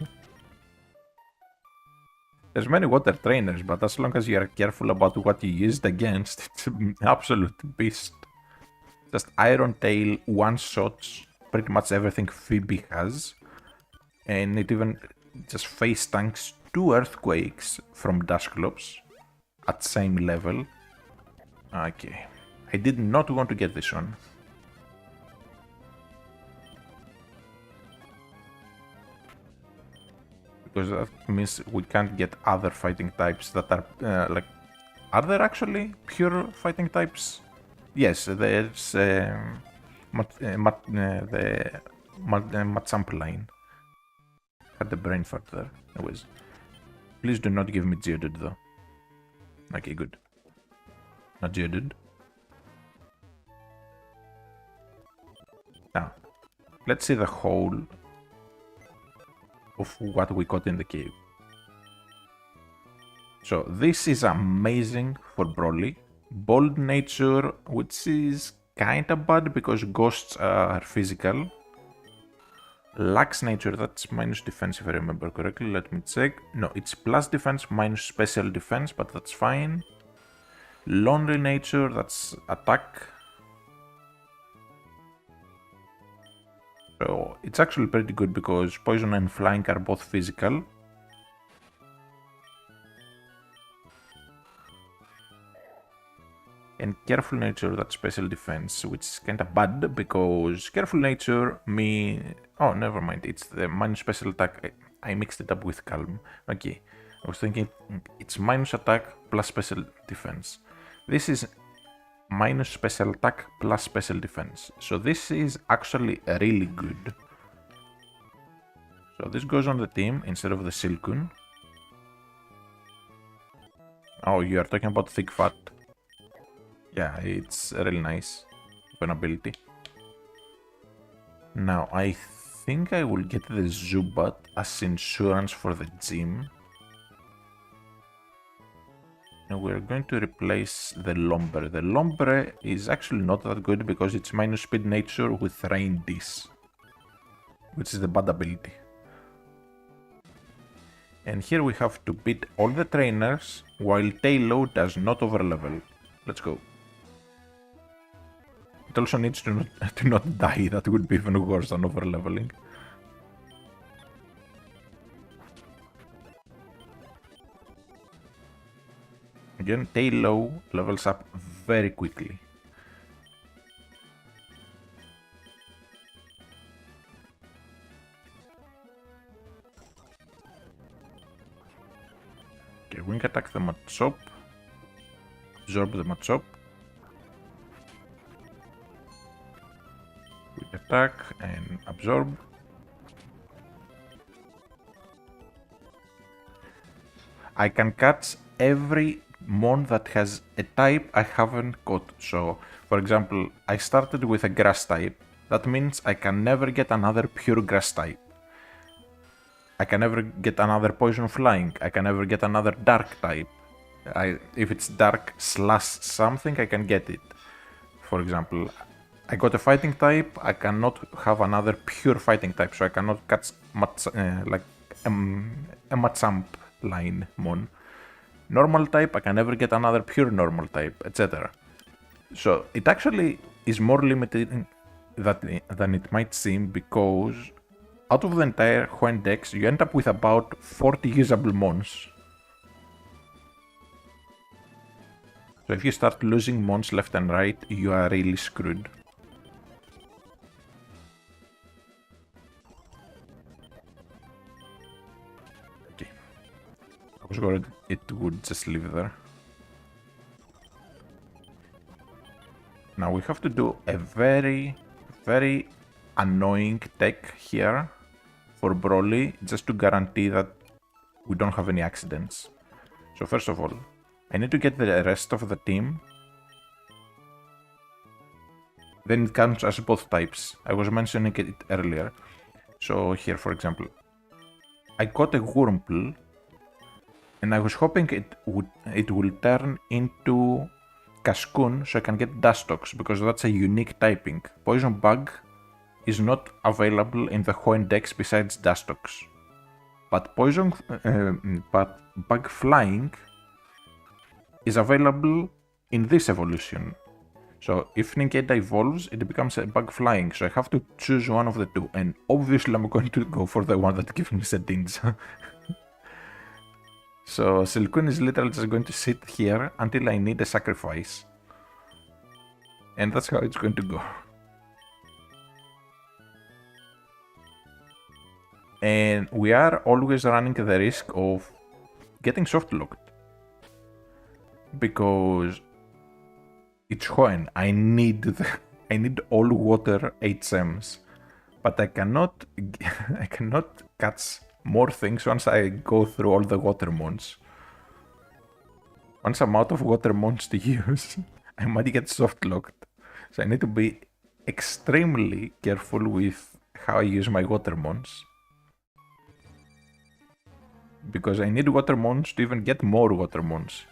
There's many water trainers, but as long as you are careful about what you used against, it's an absolute beast. Just Iron Tail one-shots pretty much everything Phoebe has. And it even just face tanks 2 earthquakes from Dusclops at same level. Okay, I did not want to get this one. Because that means we can't get other fighting types that are like... Are there actually pure fighting types? Yes, there's the Machamp line. Had the brain fart there. Anyways, please do not give me Geodude though. Okay, good. Not Geodude. Now, let's see the whole of what we caught in the cave. So this is amazing for Broly. Bold nature, which is kinda bad because ghosts are physical. Lax nature, that's minus defense if I remember correctly. Let me check. No, it's plus defense minus special defense, but that's fine. Lonely nature, that's attack. So it's actually pretty good because poison and flying are both physical. and Careful Nature, that's Special Defense, which is kinda bad because Careful Nature oh, never mind, it's the minus Special Attack. I mixed it up with Calm. Okay, I was thinking it's minus attack plus Special Defense. This is minus Special Attack plus Special Defense. So this is actually really good. So this goes on the team instead of the Silcoon. Oh, you are talking about Thick Fat. Yeah, it's really nice. An ability. Now, I think I will get the Zubat as insurance for the gym. And we're going to replace the Lombre. The Lombre is actually not that good because it's minus speed nature with Rain Dish, which is the bad ability. And here we have to beat all the trainers while Tailo does not overlevel. Let's go. It also needs to not die, that would be even worse than overleveling. Again, Tailo levels up very quickly. Okay, Wing Attack the Machop. Absorb the Machop. Quick Attack and Absorb. I can catch every mon that has a type I haven't caught. So, for example, I started with a grass type. That means I can never get another pure grass type. I can never get another poison flying. I can never get another dark type. If it's dark slash something, I can get it. For example, I got a fighting type. I cannot have another pure fighting type, so I cannot catch a Machamp line mon. Normal type, I can never get another pure normal type, etc. So it actually is more limited than it might seem, because out of the entire Hoenn Dex, you end up with about 40 usable mons. So if you start losing mons left and right, you are really screwed. Okay. I was worried it would just live there. Now we have to do a very, very annoying tech here for Broly, just to guarantee that we don't have any accidents. So first of all, I need to get the rest of the team. Then it counts as both types. I was mentioning it earlier. So here, for example, I got a Wurmple, and I was hoping it will turn into Cascoon so I can get Dustox, because that's a unique typing. Poison Bug is not available in the Hoenn Dex besides Dustox. But Bug Flying is available in this evolution. So if Nincada evolves, it becomes a Bug Flying, so I have to choose one of the two, and obviously I'm going to go for the one that gives me Sedinja. So Silcoon is literally just going to sit here until I need a sacrifice. And that's how it's going to go. And we are always running the risk of getting soft locked, because it's Hoenn. I need all water HMs, but I cannot catch more things once I go through all the water mons. Once I'm out of water mons to use, I might get soft locked. So I need to be extremely careful with how I use my water mons, because I need water mons to even get more water mons.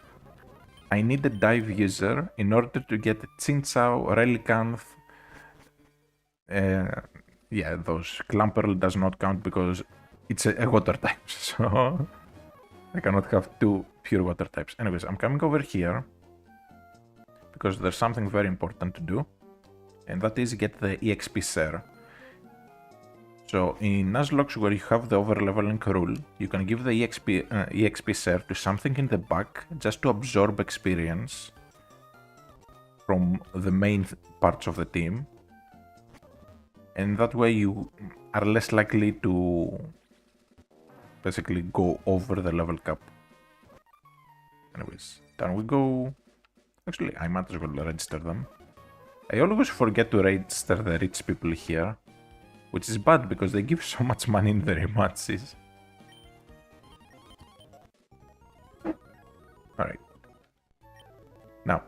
I need a dive user in order to get Chinchou, Relicanth. Yeah, those Clamperl does not count because it's a water type, so I cannot have two pure water types. Anyways, I'm coming over here because there's something very important to do, and that is get the EXP share. So in Nuzlocke, where you have the overleveling rule, you can give the EXP share to something in the back just to absorb experience. from the main parts of the team. And that way you are less likely to basically go over the level cap. Anyways, down we go. Actually, I might as well register them. I always forget to register the rich people here, which is bad because they give so much money in the rematches. Alright. Now,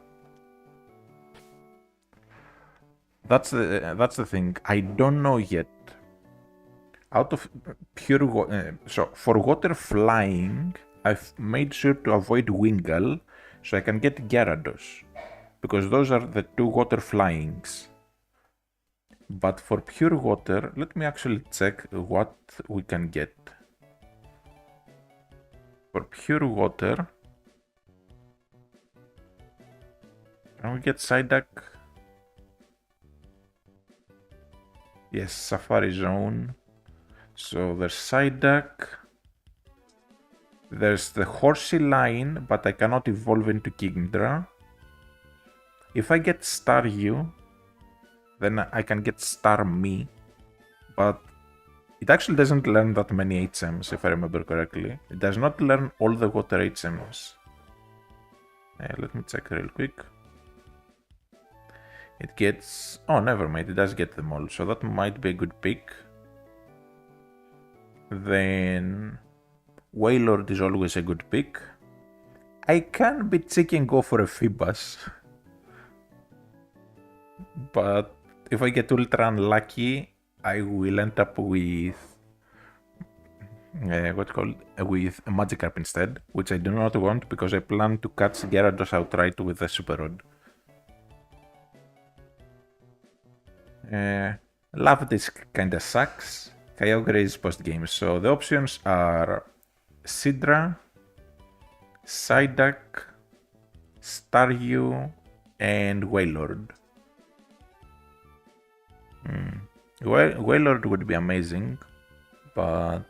that's the thing. I don't know yet. Out of pure so for water flying, I've made sure to avoid Wingull so I can get Gyarados, because those are the two water flyings. But for pure water, let me actually check what we can get. For pure water, can we get Psyduck? Yes, Safari Zone. So there's Psyduck. There's the Horsey line, but I cannot evolve into Kingdra. If I get Staryu, then I can get Starmie, but it actually doesn't learn that many HMs, if I remember correctly. It does not learn all the water HMs. Let me check real quick. It gets... oh, never mind, it does get them all, so that might be a good pick. Then Wailord is always a good pick. I can be cheeky and go for a Feebas. But if I get ultra unlucky, I will end up with with a Magikarp instead, which I do not want because I plan to catch Gyarados outright with a Super Rod. Love this kinda sucks. Kyogre is post-game, so the options are Sidra, Psyduck, Staryu, and Wailord. Wailord would be amazing, but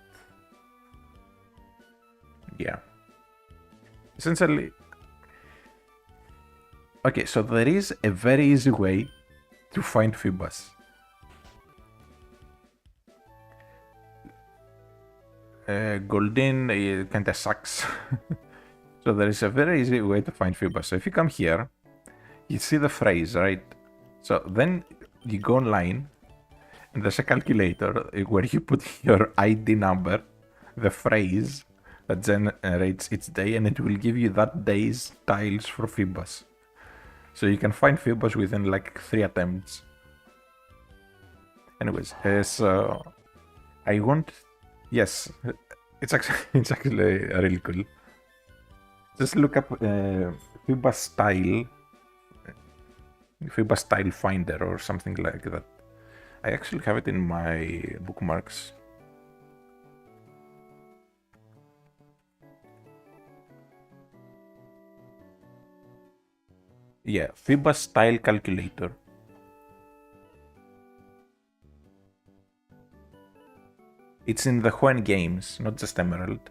yeah. Essentially, okay, so there is a very easy way to find Feebas. Goldeen kinda sucks. So there is a very easy way to find Feebas. So if you come here, you see the phrase, right? So then you go online, and there's a calculator where you put your ID number, the phrase that generates each day, and it will give you that day's tiles for Feebas. So you can find Feebas within like 3 attempts. Anyways, so I want... yes, it's actually really cool. Just look up Feebas style finder or something like that. I actually have it in my bookmarks. Yeah, Feebas style calculator. It's in the Hoenn games, not just Emerald.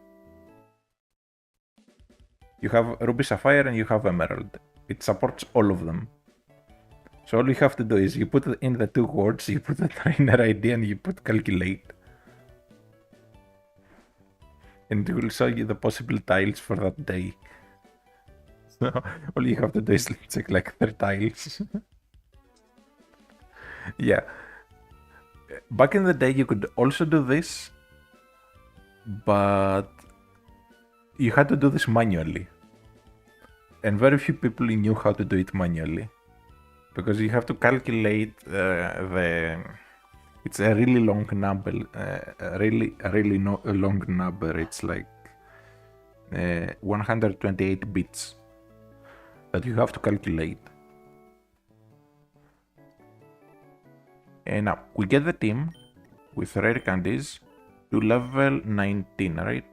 You have Ruby Sapphire and you have Emerald. It supports all of them. So all you have to do is you put in the 2 words, you put the trainer ID and you put calculate. And it will show you the possible tiles for that day. So all you have to do is check like 3 tiles. Yeah. Back in the day you could also do this, but you had to do this manually. And very few people knew how to do it manually. Because you have to calculate it's a really long number, long number. It's like 128 bits that you have to calculate. And now we get the team with rare candies to level 19, right?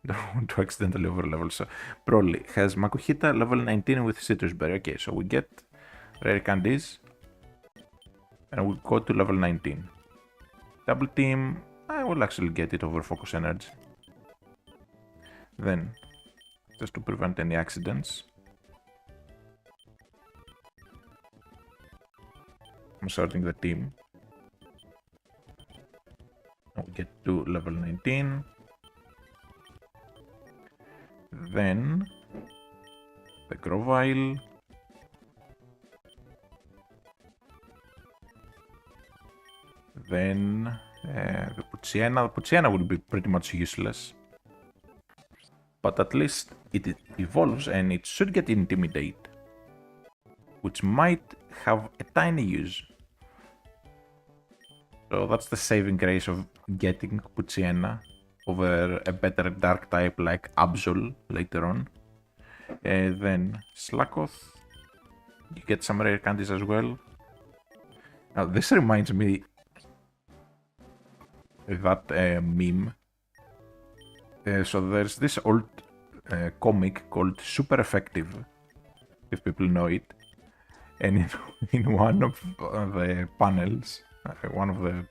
Don't want to accidentally over level. So Broly has Makuhita level 19 with Citrus Berry. Okay, so we get rare candies and we'll go to level 19. Double team, I will actually get it over focus energy. Then, just to prevent any accidents, I'm sorting the team. We get to level 19. Then the Grovile. Then the Poochyena. The Poochyena will be pretty much useless. But at least it evolves and it should get Intimidate, which might have a tiny use. So that's the saving grace of getting Poochyena over a better dark type like Absol later on. Then Slakoth, you get some rare candies as well. Now this reminds me that meme. So there's this old comic called Super Effective, if people know it. And in one of the panels, one of the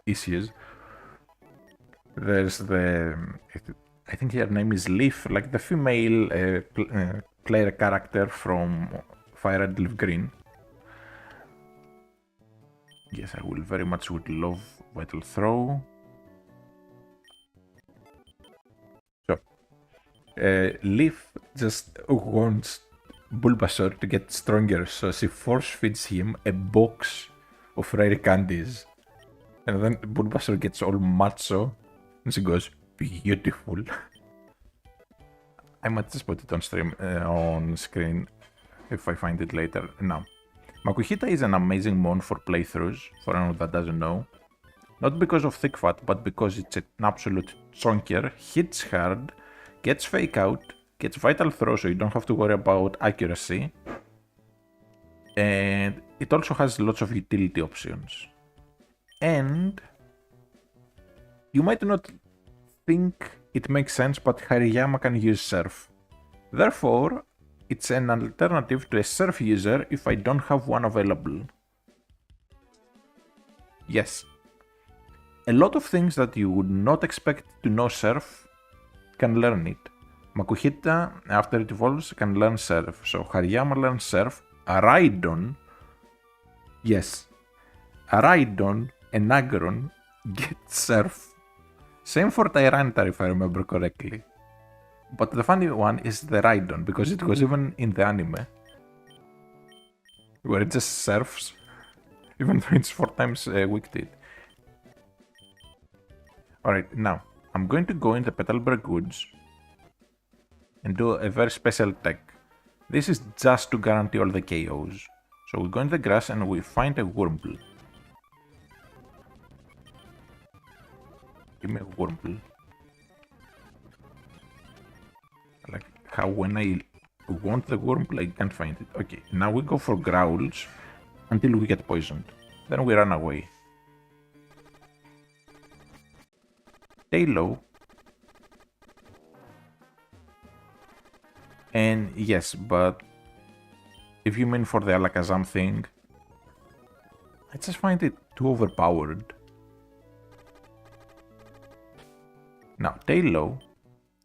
issues, there's I think her name is Leaf, like the female player character from Fire Red Leaf Green. Yes, I will very much would love Vital Throw. So, Leaf just wants Bulbasaur to get stronger, so she force feeds him a box of rare candies. And then Bulbasaur gets all macho and she goes, beautiful. I might just put it on stream, on screen if I find it later. Now, Makuhita is an amazing mon for playthroughs, for anyone that doesn't know. Not because of thick fat, but because it's an absolute chonker, hits hard, gets fake out, gets vital throw so you don't have to worry about accuracy. And it also has lots of utility options. And you might not think it makes sense, but Hariyama can use Surf. Therefore, it's an alternative to a Surf user if I don't have one available. Yes. A lot of things that you would not expect to know Surf can learn it. Makuhita, after it evolves, can learn Surf. So Hariyama learns Surf. Raidon, yes, Raidon and Aggron get Surf. Same for Tyranitar if I remember correctly. But the funny one is the Raidon, because it was even in the anime, where it just surfs, even though it's 4 times weak to it. Alright, now, I'm going to go in the Petalburg Woods and do a very special tech. This is just to guarantee all the KOs. So we go in the grass and we find a Wurmple. Give me a Wurmple. Like how when I want the Wurmple I can't find it. Okay, now we go for Growls until we get poisoned. Then we run away. Tailo. And yes, but if you mean for the Alakazam thing, I just find it too overpowered. Now, Tailo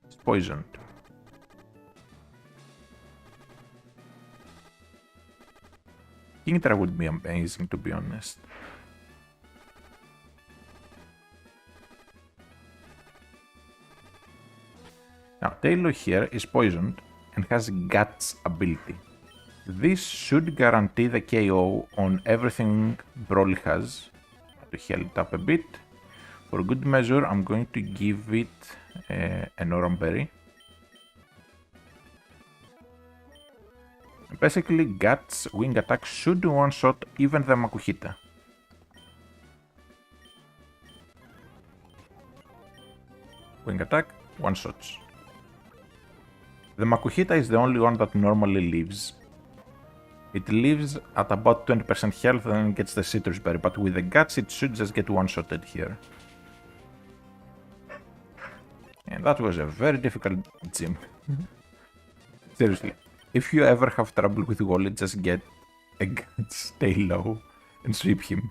is poisoned. Kingdra would be amazing, to be honest. Now, Tailo here is poisoned and has Guts ability. This should guarantee the KO on everything Broly has. To heal it up a bit. For good measure, I'm going to give it an Oran Berry. Basically, Guts wing attack should one-shot even the Makuhita. Wing attack, one-shots. The Makuhita is the only one that normally lives. It lives at about 20% health and then gets the Citrus Berry, but with the Guts it should just get one-shotted here. And that was a very difficult gym. Seriously, if you ever have trouble with Wally, just get a Guts, stay low, and sweep him.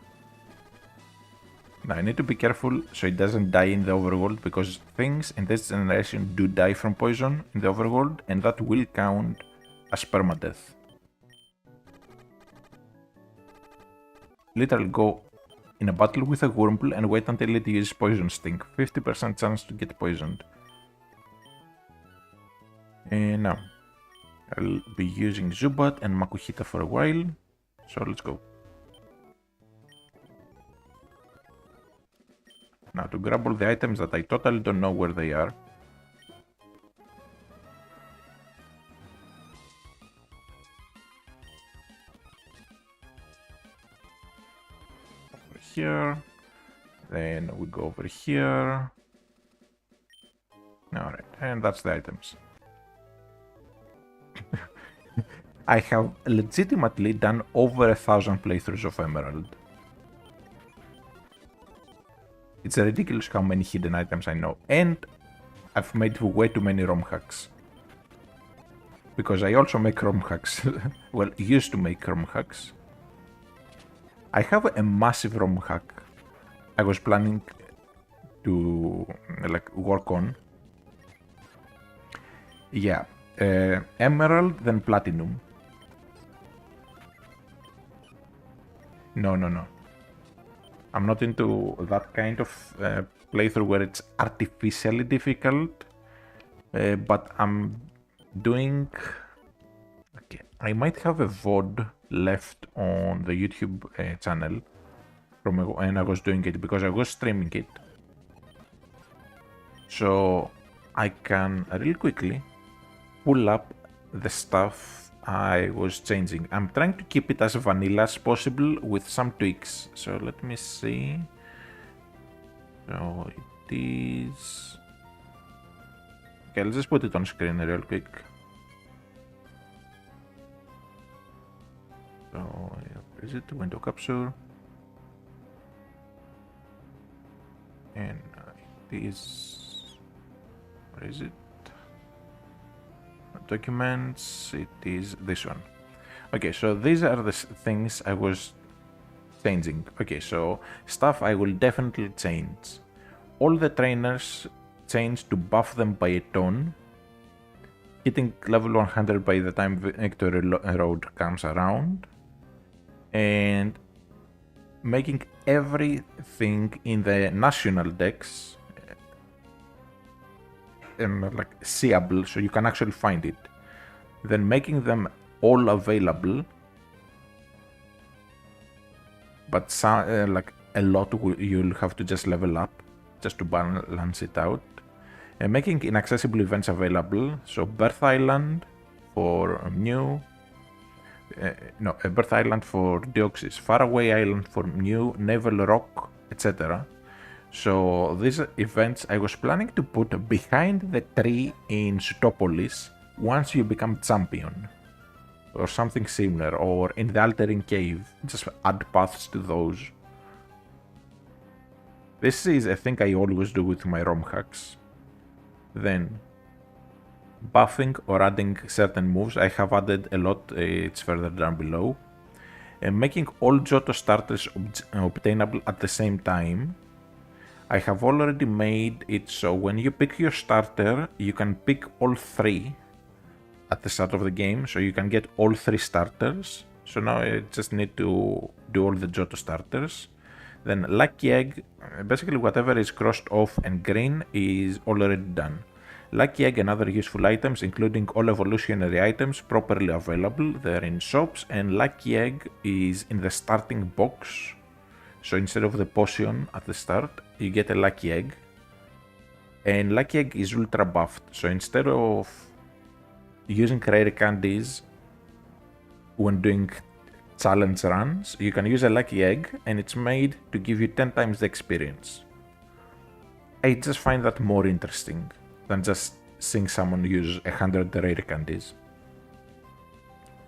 Now I need to be careful so it doesn't die in the overworld, because things in this generation do die from poison in the overworld, and that will count as permadeath. literally go in a battle with a Wurmple and wait until it uses Poison Sting. 50% chance to get poisoned. And now, I'll be using Zubat and Makuhita for a while, so let's go. Now to grab all the items that I totally don't know where they are. Over here. Then we go over here. Alright, and that's the items. I have legitimately done over 1,000 playthroughs of Emerald. It's ridiculous how many hidden items I know, and I've made way too many ROM hacks. Because I also make ROM hacks, well, used to make ROM hacks. I have a massive ROM hack I was planning to work on. Yeah, Emerald, then Platinum. No. I'm not into that kind of playthrough where it's artificially difficult, but I'm doing... Okay, I might have a VOD left on the YouTube channel from when I was doing it, because I was streaming it. So I can really quickly pull up the stuff I was changing. I'm trying to keep it as vanilla as possible with some tweaks. So let me see. So it is... Okay, let's just put it on screen real quick. So, where is it? Window capture. And it is... Where is it? Documents, it is this one. Okay, so these are the things I was changing. Okay, so stuff I will definitely change. All the trainers change to buff them by a ton. Hitting level 100 by the time Victory Road comes around. And making everything in the national decks like seeable, so you can actually find it. Then making them all available, but like a lot you'll have to just level up just to balance it out. And making inaccessible events available, so Birth Island for Mew, Birth Island for Deoxys, Faraway Island for Mew, Naval Rock, etc. So these events I was planning to put behind the tree in Sutopolis once you become champion, or something similar, or in the Altering Cave, just add paths to those. This is a thing I always do with my ROM hacks. Then buffing or adding certain moves, I have added a lot, it's further down below. Making all Johto starters obtainable at the same time. I have already made it so when you pick your starter, you can pick all three at the start of the game, so you can get all three starters. So now I just need to do all the Johto starters. Then Lucky Egg, basically whatever is crossed off and green is already done. Lucky Egg and other useful items, including all evolutionary items, properly available. They're in shops, and Lucky Egg is in the starting box. So instead of the potion at the start, you get a Lucky Egg. And Lucky Egg is ultra buffed, so instead of using rare candies when doing challenge runs, you can use a Lucky Egg, and it's made to give you 10 times the experience. I just find that more interesting than just seeing someone use 100 rare candies.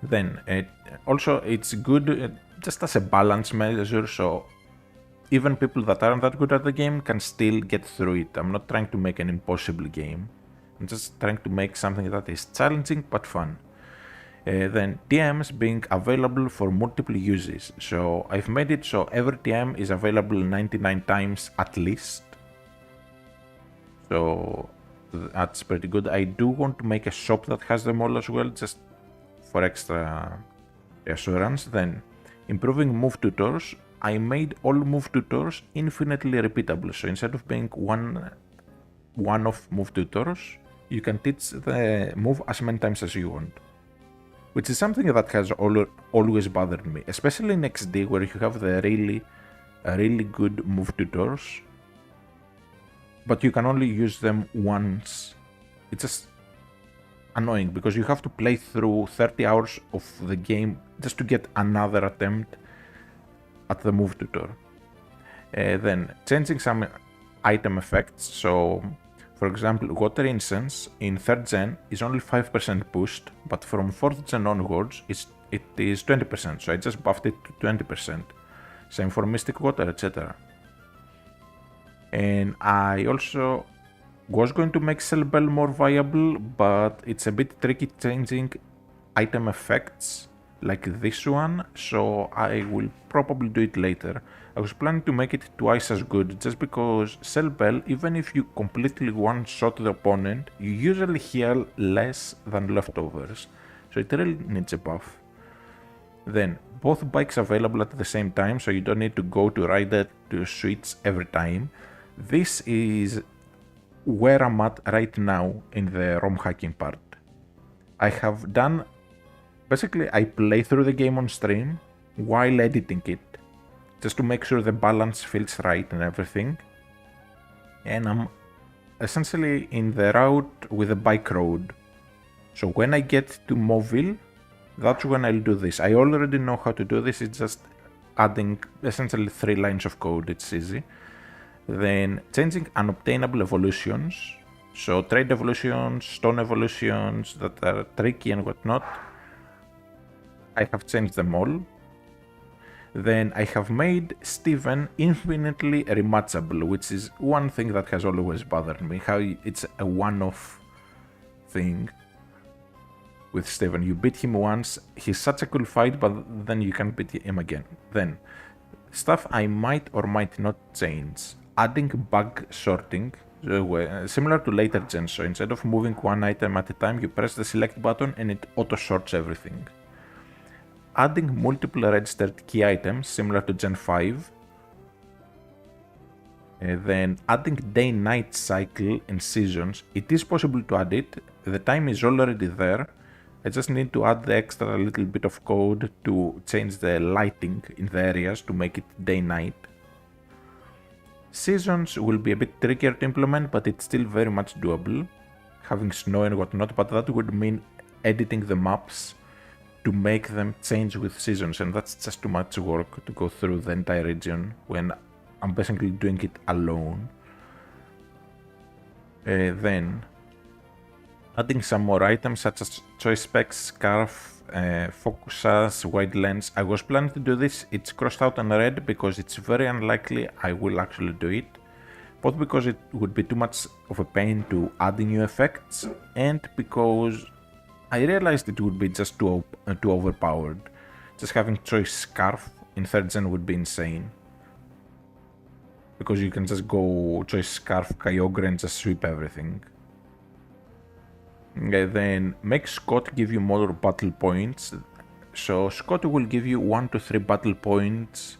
Then also it's good just as a balance measure, so even people that aren't that good at the game can still get through it. I'm not trying to make an impossible game. I'm just trying to make something that is challenging but fun. Then TMs being available for multiple uses. So I've made it so every TM is available 99 times at least. So that's pretty good. I do want to make a shop that has them all as well, just for extra assurance. Then improving move tutors. I made all move tutors infinitely repeatable. So instead of being one-off move tutors, you can teach the move as many times as you want. Which is something that has always bothered me, especially in XD where you have the really good move tutors, but you can only use them once. It's just annoying because you have to play through 30 hours of the game just to get another attempt at the move tutor. Then changing some item effects. So for example, Water Incense in 3rd gen is only 5% boost, but from 4th gen onwards it is 20%, so I just buffed it to 20%. Same for Mystic Water, etc. And I also was going to make Cell Bell more viable, but it's a bit tricky changing item effects like this one, so I will probably do it later. I was planning to make it twice as good, just because Cell Bell, even if you completely one-shot the opponent, you usually heal less than leftovers, so it really needs a buff. Then, both bikes available at the same time, so you don't need to go to rider to switch every time. This is where I'm at right now in the ROM hacking part. I have done... Basically, I play through the game on stream while editing it, just to make sure the balance feels right and everything. And I'm essentially in the route with the bike road. So when I get to Mobile, that's when I'll do this. I already know how to do this, it's just adding essentially 3 lines of code, it's easy. Then changing unobtainable evolutions, so trade evolutions, stone evolutions that are tricky and whatnot. I have changed them all. Then I have made Steven infinitely rematchable, which is one thing that has always bothered me, how it's a one-off thing with Steven. You beat him once, he's such a cool fight, but then you can beat him again. Then, stuff I might or might not change. Adding bug sorting, similar to later gens, so instead of moving one item at a time, you press the select button and it auto-sorts everything. Adding multiple registered key items, similar to Gen 5. Then adding day-night cycle and seasons. It is possible to add it, the time is already there. I just need to add the extra little bit of code to change the lighting in the areas to make it day-night. Seasons will be a bit trickier to implement, but it's still very much doable, having snow and whatnot, but that would mean editing the maps to make them change with seasons, and that's just too much work to go through the entire region when I'm basically doing it alone. Then adding some more items such as choice specs, scarf, focus sash, wide lens. I was planning to do this, it's crossed out on red because it's very unlikely I will actually do it, both because it would be too much of a pain to add new effects and because I realized it would be just too overpowered. Just having choice scarf in 3rd gen would be insane, because you can just go choice scarf Kyogre and just sweep everything. Okay, then make Scott give you more battle points. So Scott will give you 1 to 3 battle points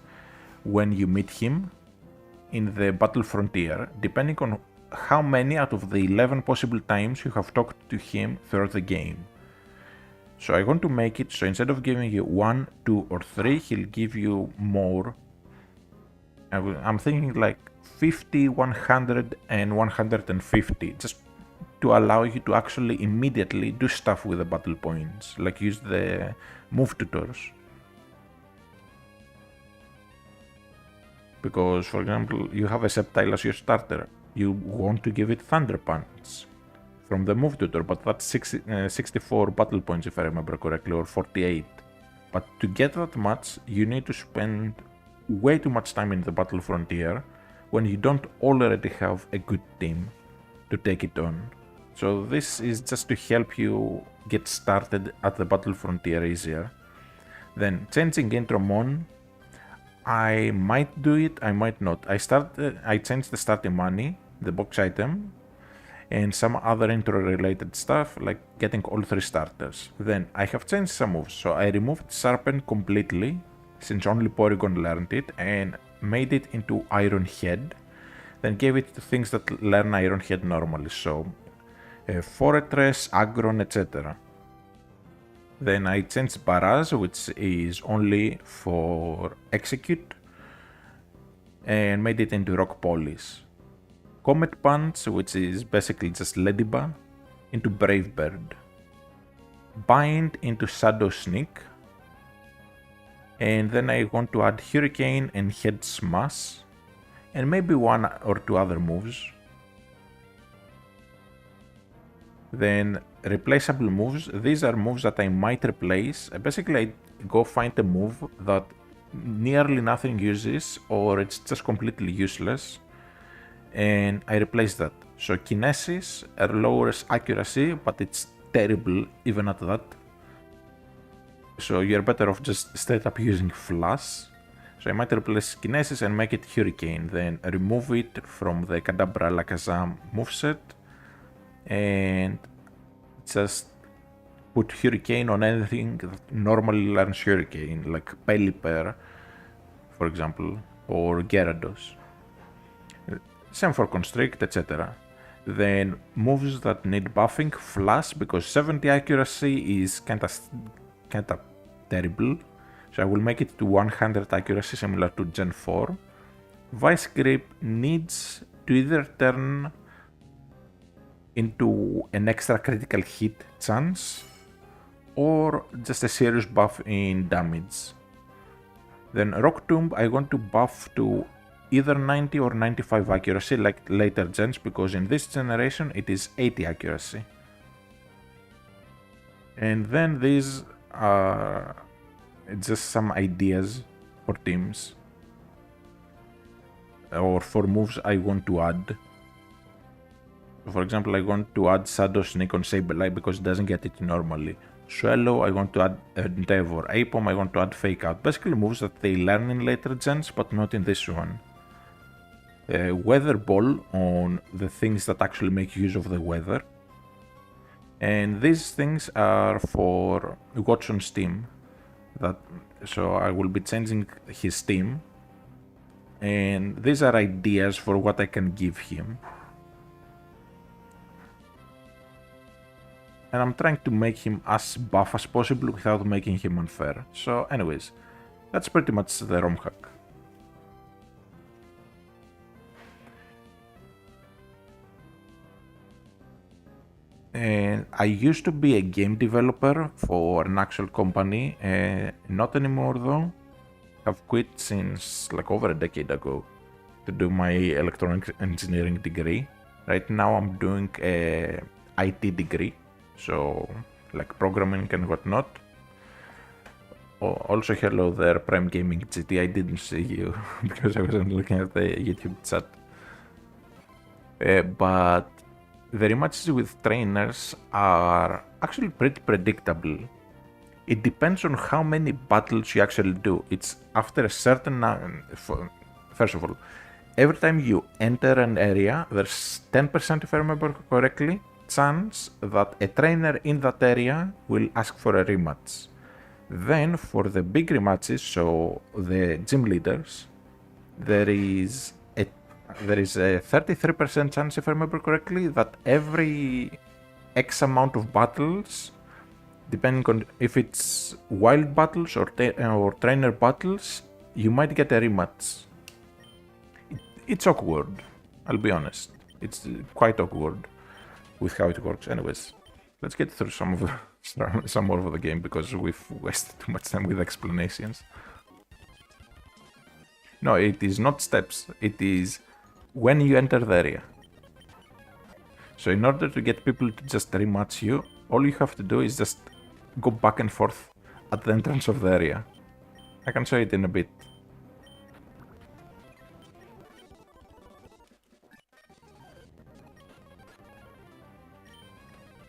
when you meet him in the battle frontier, depending on how many out of the 11 possible times you have talked to him throughout the game. So I want to make it so instead of giving you 1, 2 or 3, he'll give you more. I'm thinking like 50, 100 and 150, just to allow you to actually immediately do stuff with the battle points, like use the move tutors. Because, for example, you have a Sceptile as your starter, you want to give it Thunder Punch from the move tutor, but that's 64 battle points if I remember correctly, or 48. But to get that much, you need to spend way too much time in the battle frontier when you don't already have a good team to take it on. So this is just to help you get started at the battle frontier easier. Then changing Intromon, I might do it, I might not. I changed the starting money, the box item, and some other intro related stuff like getting all 3 starters. Then I have changed some moves, so I removed Sharpen completely, since only Porygon learned it, and made it into Iron Head, then gave it to things that learn Iron Head normally, so Fortress, Aggron, etc. Then I changed Barrage, which is only for Execute, and made it into Rock Polish. Comet Punch, which is basically just Ladybug, into Brave Bird. Bind into Shadow Sneak. And then I want to add Hurricane and Head Smash. And maybe one or two other moves. Then replaceable moves. These are moves that I might replace. Basically, I go find a move that nearly nothing uses or it's just completely useless, and I replace that. So Kinesis lowers accuracy, but it's terrible even at that. So you're better off just straight up using Flash. So I might replace Kinesis and make it Hurricane, then remove it from the Kadabra Alakazam moveset, and just put Hurricane on anything that normally learns Hurricane, like Pelipper, for example, or Gyarados. Same for Constrict, etc. Then moves that need buffing, Flash, because 70 accuracy is kinda terrible. So I will make it to 100 accuracy, similar to Gen 4. Vice Grip needs to either turn into an extra critical hit chance or just a serious buff in damage. Then Rock Tomb I want to buff to either 90 or 95 accuracy like later gens, because in this generation it is 80 accuracy. And then these are just some ideas for teams or for moves I want to add. For example, I want to add Shadow Sneak on Sableye because it doesn't get it normally. Swallow, I want to add Endeavor. Apom, I want to add Fake Out. Basically moves that they learn in later gens, but not in this one. Weather Ball on the things that actually make use of the weather. And these things are for Watson's team. So I will be changing his team. And these are ideas for what I can give him. And I'm trying to make him as buff as possible without making him unfair. So anyways, that's pretty much the ROM hack. And I used to be a game developer for an actual company, not anymore though. I've quit since like over a decade ago to do my electronic engineering degree. Right now I'm doing a IT degree. So, like programming and whatnot. Oh, also, hello there, Prime Gaming GT. I didn't see you because I wasn't looking at the YouTube chat. But the rematches with trainers are actually pretty predictable. It depends on how many battles you actually do. It's after a certain... First of all, every time you enter an area, there's 10%, if I remember correctly, chance that a trainer in that area will ask for a rematch. Then for the big rematches, so the gym leaders, there is a 33% chance, if I remember correctly, that every X amount of battles, depending on if it's wild battles or trainer battles, you might get a rematch. It's awkward, I'll be honest. It's quite awkward with how it works. Anyways, let's get through some more of the game because we've wasted too much time with explanations. No, it is not steps. It is when you enter the area. So in order to get people to just rematch you, all you have to do is just go back and forth at the entrance of the area. I can show it in a bit.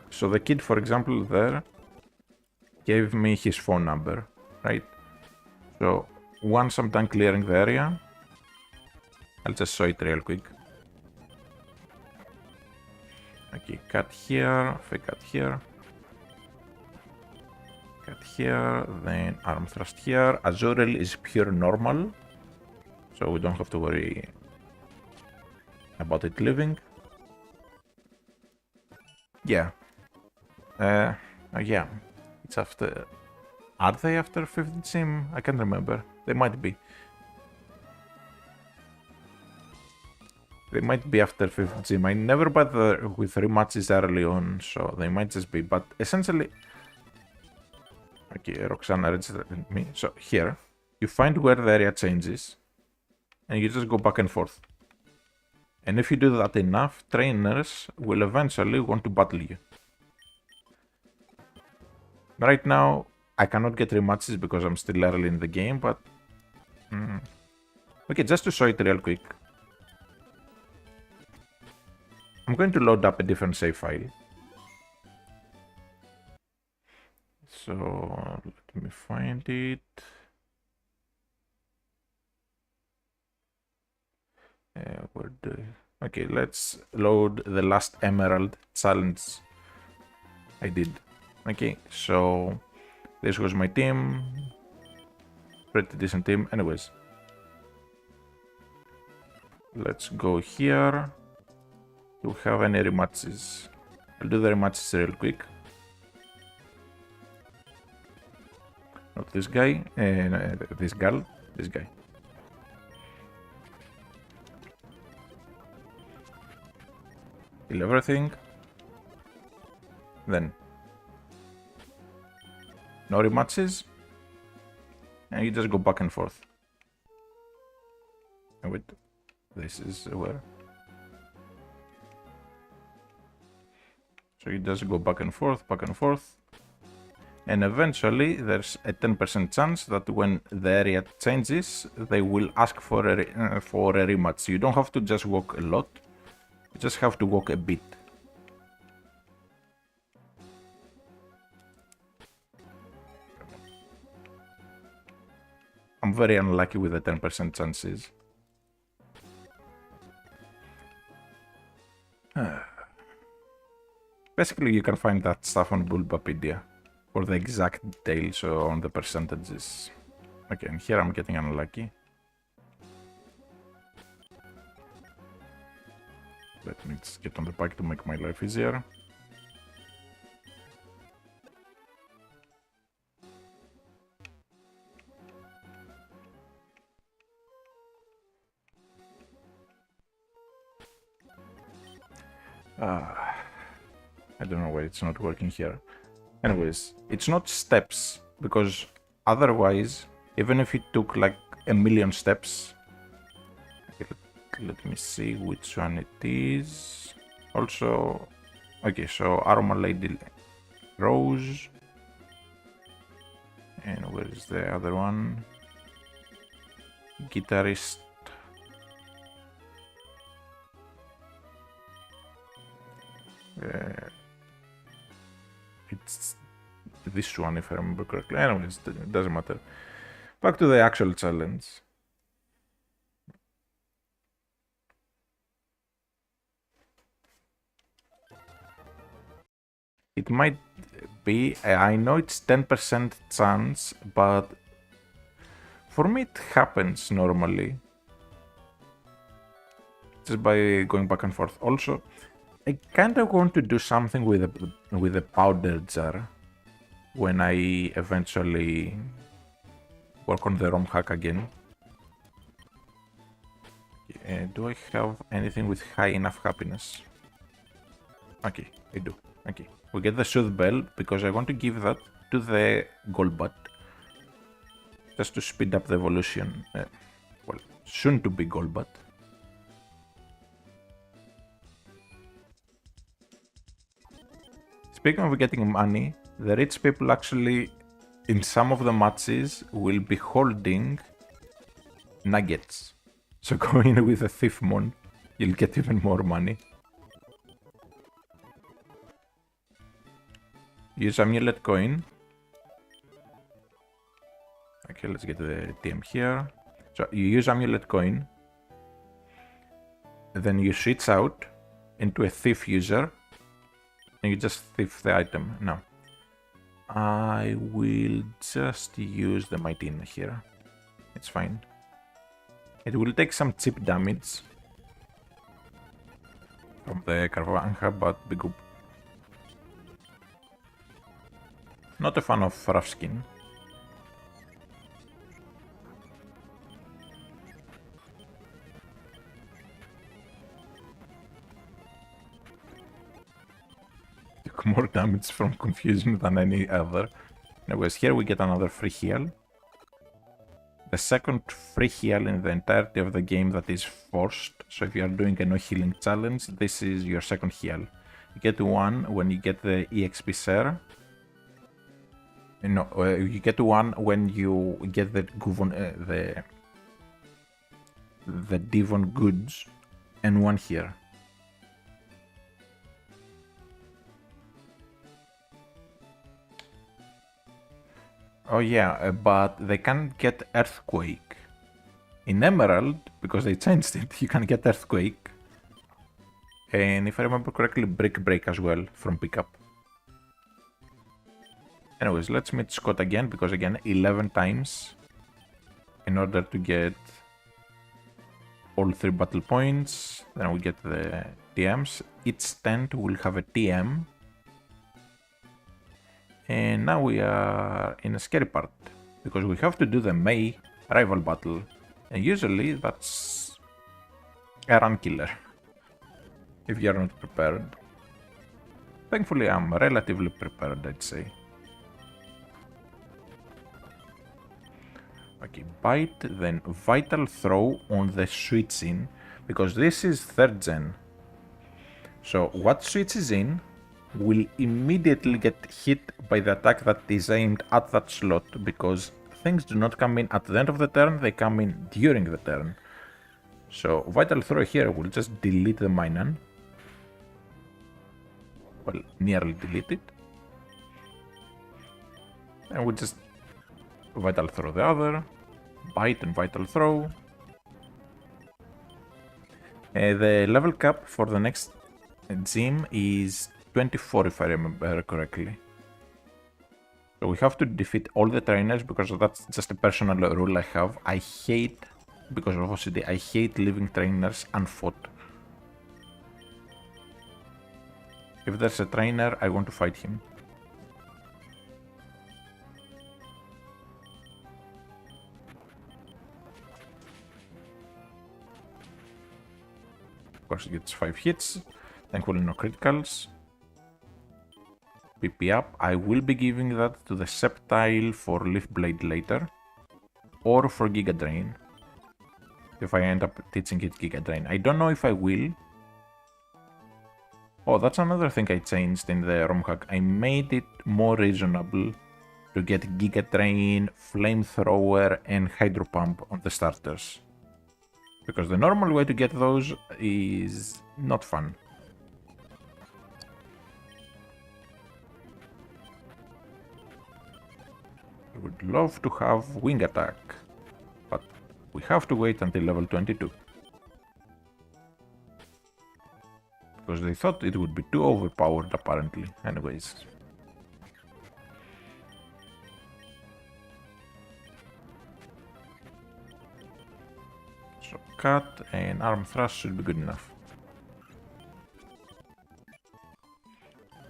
So the kid, for example, there gave me his phone number, right? So once I'm done clearing the area, I'll just show it real quick. Okay, cut here, fake cut here, cut here, then arm thrust here. Azurill is pure normal, so we don't have to worry about it living. Yeah. Yeah. It's after... Are they after 5th gym? I can't remember. They might be. They might be after 5th gym. I never bother with rematches early on, so they might just be. But essentially... Okay, Roxana registered me. So here, you find where the area changes, and you just go back and forth. And if you do that enough, trainers will eventually want to battle you. Right now, I cannot get rematches because I'm still early in the game, but... Okay, just to show it real quick. I'm going to load up a different save file. So, let me find it. Where do I... Okay, let's load the last Emerald challenge I did. Okay, so this was my team. Pretty decent team. Anyways, let's go here. Do we have any rematches? I'll do the rematches real quick. Not this guy, this girl, this guy. Kill everything. Then no rematches, and you just go back and forth. And wait, this is where. So you just go back and forth, and eventually there's a 10% chance that when the area changes, they will ask for a rematch. You don't have to just walk a lot, you just have to walk a bit. I'm very unlucky with the 10% chances. Basically, you can find that stuff on Bulbapedia for the exact details on the percentages. Okay, and here I'm getting unlucky. Let me just get on the bike to make my life easier. I don't know why it's not working here. Anyways, it's not steps, because otherwise, even if it took like a million steps... Okay, let me see which one it is. Also, okay, so Aroma Lady Rose. And where is the other one? Guitarist. It's this one, if I remember correctly. Anyways, it doesn't matter. Back to the actual challenge. It might be, I know it's 10% chance, but for me it happens normally. Just by going back and forth. Also, I kinda want to do something with the powder jar when I eventually work on the ROM hack again. Do I have anything with high enough happiness? Okay, I do. Okay, we get the Soothe Bell because I want to give that to the Golbat just to speed up the evolution. Well, soon to be Golbat. Speaking of getting money, the rich people actually, in some of the matches, will be holding nuggets. So go in with a Thiefmon, you'll get even more money. Use Amulet Coin. Okay, let's get the TM here. So you use Amulet Coin, then you switch out into a Thief user, and you just thief the item. Now, I will just use the Mightina here. It's fine. It will take some chip damage from the Carvanha, but be good. Not a fan of rough skin. Took more damage from confusion than any other. Anyways, here we get another free heal. The second free heal in the entirety of the game that is forced. So if you are doing a no healing challenge, this is your second heal. You get one when you get the EXP share. No, you get one when you get the Devon goods, and one here. Oh yeah, but they can't get Earthquake. In Emerald, because they changed it, you can get Earthquake. And if I remember correctly, Brick Break as well from pickup. Anyways, let's meet Scott again, because again, 11 times in order to get all 3 battle points. Then we get the TMs. Each tent will have a TM. And now we are in a scary part, because we have to do the May rival battle. And usually that's a run killer, if you are not prepared. Thankfully I'm relatively prepared, I'd say. Okay, bite, then vital throw on the switch in, because this is 3rd gen. So what switches in will immediately get hit by the attack that is aimed at that slot, because things do not come in at the end of the turn, they come in during the turn. So vital throw here will just delete the Minun. Well, nearly delete it. And we just vital throw the other, bite and vital throw. The level cap for the next gym is 24 if I remember correctly. So we have to defeat all the trainers, because that's just a personal rule I have. I hate, because of OCD, I hate leaving trainers unfought. If there's a trainer, I want to fight him. Of course, it gets 5 hits. Thankfully, no criticals. PP up. I will be giving that to the Sceptile for Leaf Blade later, or for Giga Drain, if I end up teaching it Giga Drain. I don't know if I will. Oh, that's another thing I changed in the ROM hack. I made it more reasonable to get Giga Drain, Flamethrower, and Hydro Pump on the starters, because the normal way to get those is not fun. I would love to have Wing Attack, but we have to wait until level 22. Because they thought it would be too overpowered, apparently. Anyways. So cut and arm thrust should be good enough.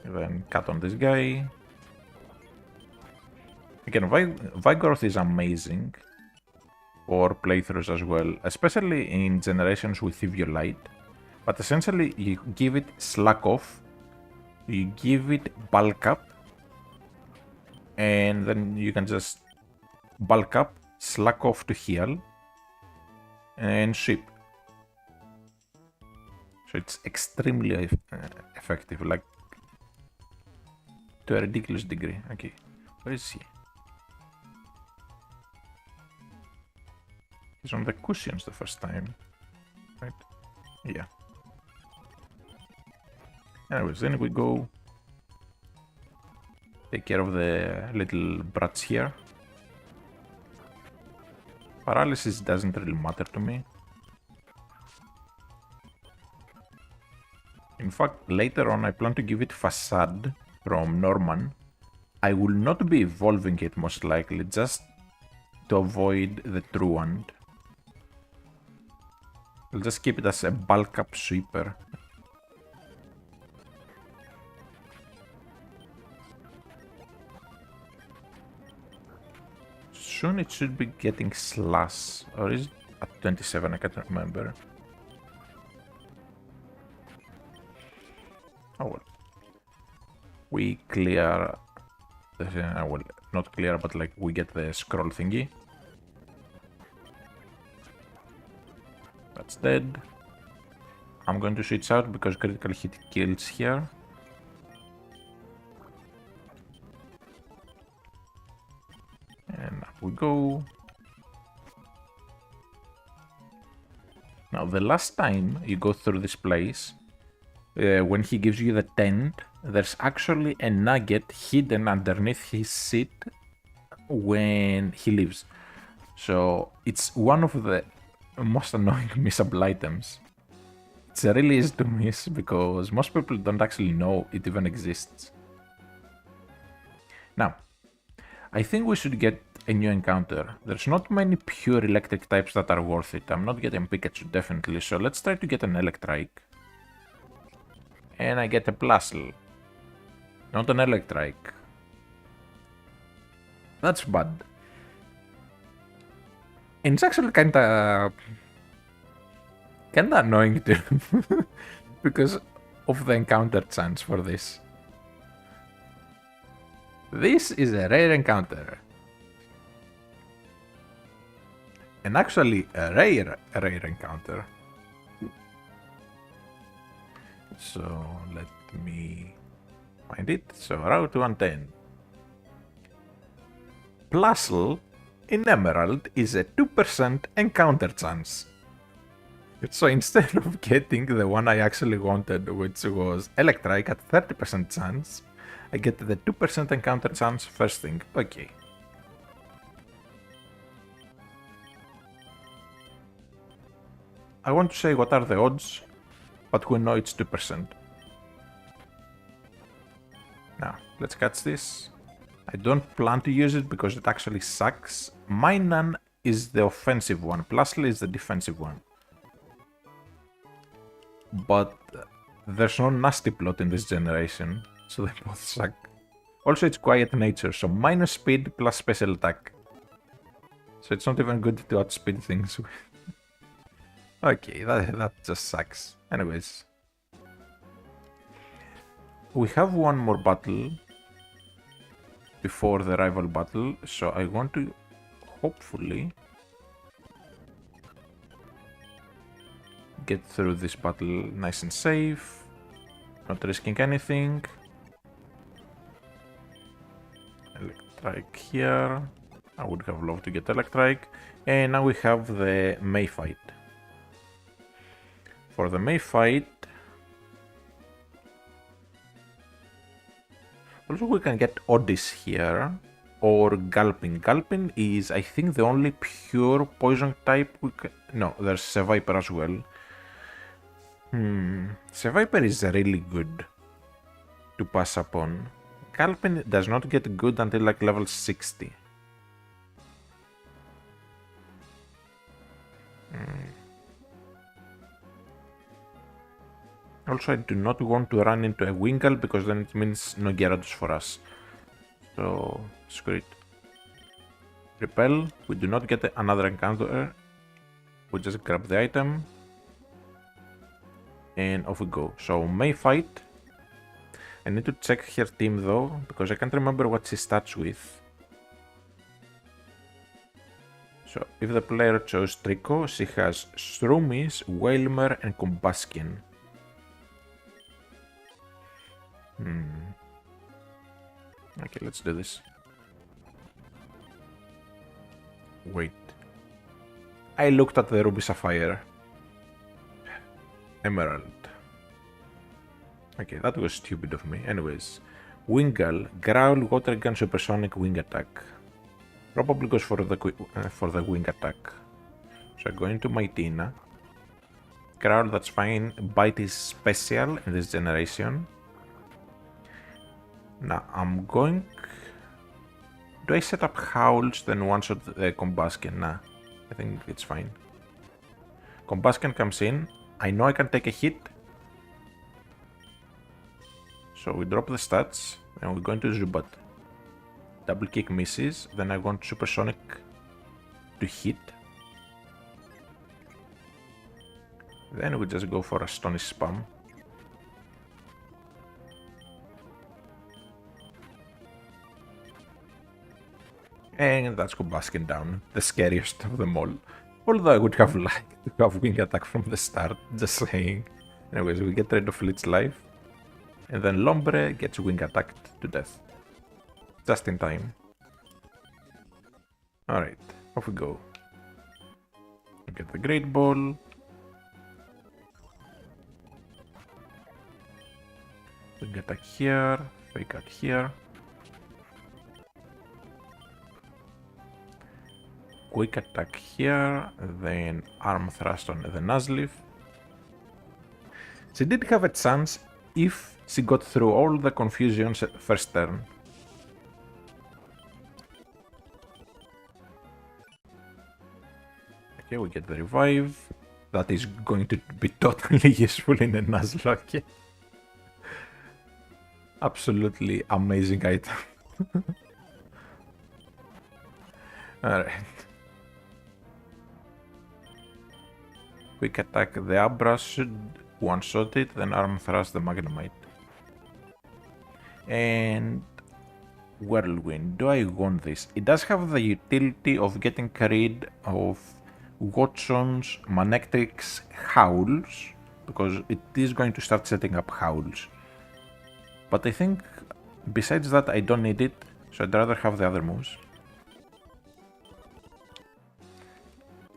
And then cut on this guy. Again, Vigoroth is amazing for playthroughs as well, especially in generations with Eviolite. But essentially, you give it slack off, you give it bulk up, and then you can just bulk up, slack off to heal, and ship. So it's extremely effective, like to a ridiculous degree. Okay, where is he? He's on the cushions the first time, right? Yeah. Anyways, then we go take care of the little brats here. Paralysis doesn't really matter to me. In fact, later on I plan to give it Facade from Norman I will not be evolving it most likely, just to avoid the Truant. I'll just keep it as a bulk up sweeper. Soon it should be getting slash, or is it at 27? I can't remember. Oh well. We clear the, well, not clear, but like we get the scroll thingy. That's dead. I'm going to switch out because critical hit kills here. And up we go. Now the last time you go through this place, when he gives you the tent, there's actually a nugget hidden underneath his seat when he leaves. So it's one of the most annoying missable items. It's really easy to miss because most people don't actually know it even exists. Now, I think we should get a new encounter. There's not many pure electric types that are worth it. I'm not getting Pikachu definitely, so let's try to get an Electrike. And I get a Plusle. Not an Electrike. That's bad. And it's actually kinda annoying too. Because of the encounter chance for this. This is a rare encounter. And actually a rare encounter. So let me find it. So Route 110. Plusle in Emerald is a 2% encounter chance. So instead of getting the one I actually wanted, which was Electrike at 30% chance, I get the 2% encounter chance first thing. Okay. I want to say what are the odds, but we know it's 2%. Now, let's catch this. I don't plan to use it because it actually sucks. Minun is the offensive one, Plusle is the defensive one. But there's no nasty plot in this generation, so they both suck. Also, it's quiet nature, so minus speed plus special attack. So it's not even good to outspeed things with. Okay, that just sucks. Anyways. We have one more battle before the rival battle, so I want to hopefully get through this battle nice and safe, not risking anything. Electrike here. I would have loved to get Electrike. And now we have the May fight. For the May fight, also we can get Odis here, or Gulpin. Gulpin is, I think, the only pure poison type we can... No, there's Seviper as well. Seviper is really good to pass upon. Gulpin does not get good until like level 60. Also, I do not want to run into a Wingull because then it means no Gyarados for us. So, screw it. Repel, we do not get another encounter. We just grab the item. And off we go. So, May fight. I need to check her team though, because I can't remember what she starts with. So, if the player chose Trico, she has Shroomies, Wailmer, and Combustion. Okay, let's do this. Wait. I looked at the Ruby Sapphire. Emerald. Okay, that was stupid of me. Anyways. Wingull, Growl, Water Gun, Supersonic, Wing Attack. Probably goes for the Wing Attack. So I go into my Tina. Growl, that's fine. Bite is special in this generation. Now I'm going Do I set up howls, then one-shot the combustion? Nah, I think it's fine. Combustion comes in. I know I can take a hit. So we drop the stats, and we go into Zubat. Double kick misses, then I want Supersonic to hit. Then we just go for Astonish spam. And that's Combustion down, the scariest of them all. Although I would have liked to have Wing Attack from the start, just saying. Anyways, we get rid of Leech's life. And then Lombre gets Wing Attacked to death. Just in time. Alright, off we go. We get the Great Ball. Wing Attack here, Fake Out here. Quick Attack here, then Arm Thrust on the Nuzlocke. She did have a chance if she got through all the confusions first turn. Okay, we get the revive. That is going to be totally useful in a Nuzlocke. Absolutely amazing item. Alright. Quick attack the Abra should one-shot it, then arm thrust the Magnemite. And Whirlwind, do I want this? It does have the utility of getting rid of Watson's, Manectric's Howls, because it is going to start setting up Howls. But I think besides that I don't need it, so I'd rather have the other moves.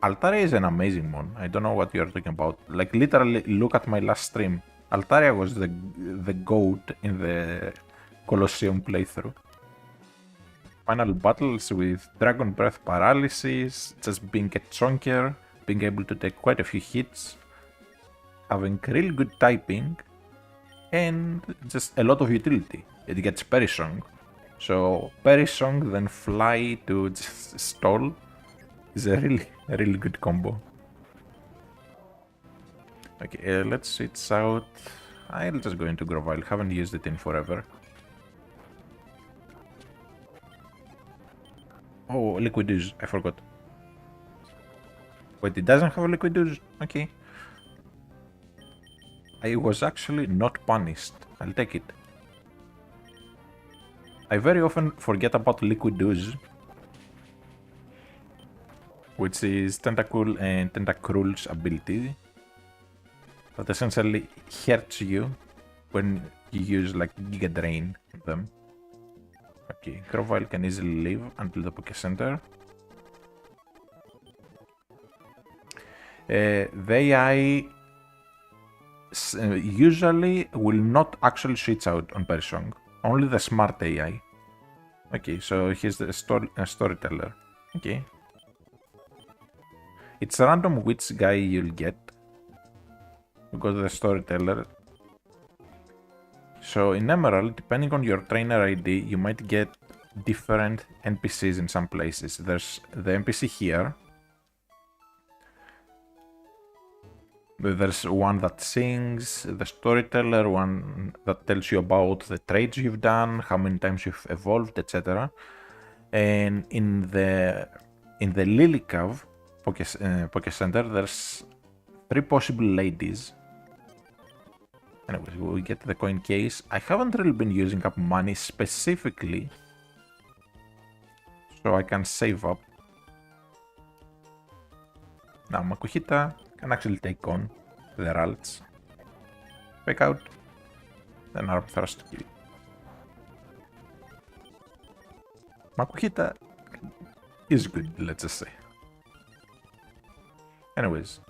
Altaria is an amazing mon. I don't know what you're talking about. Like, literally, look at my last stream. Altaria was the GOAT in the Colosseum playthrough. Final battles with Dragon Breath Paralysis, just being a chonker, being able to take quite a few hits, having real good typing, and just a lot of utility. It gets Perisong. So, Perisong, then Fly to just stall is a really good combo. Okay, let's switch out. I'll just go into Grovyle, haven't used it in forever. Oh, Liquid Ooze, I forgot. Wait, it doesn't have a Liquid Ooze? Okay. I was actually not punished. I'll take it. I very often forget about Liquid Ooze, which is Tentacool and Tentacruel's ability that essentially hurts you when you use like Giga Drain on them. Okay, Grovyle can easily live until the Poké Center. The AI usually will not actually switch out on Perisong, only the smart AI. Okay, so he's the storyteller. Okay. It's random which guy you'll get, because the storyteller. So in Emerald, depending on your trainer ID, you might get different NPCs in some places. There's the NPC here. There's one that sings, the storyteller, one that tells you about the trades you've done, how many times you've evolved, etc. And in the Lily Cave Poké Center, there's 3 possible ladies. Anyways, we get the coin case. I haven't really been using up money specifically, so I can save up. Now Makuhita can actually take on the Ralts. Fake out, then Arm Thrust kill. Makuhita is good, let's just say. Anyways,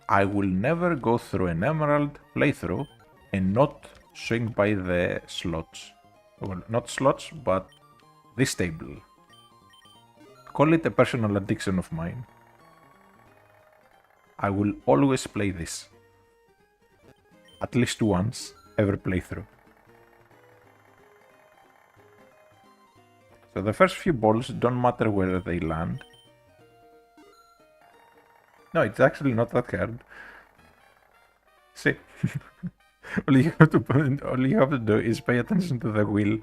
I will never go through an Emerald playthrough and not swing by the slots. Well, not slots, but this table. Call it a personal addiction of mine. I will always play this. At least once, every playthrough. So the first few balls don't matter where they land. No, it's actually not that hard. See, all you have to do is pay attention to the wheel,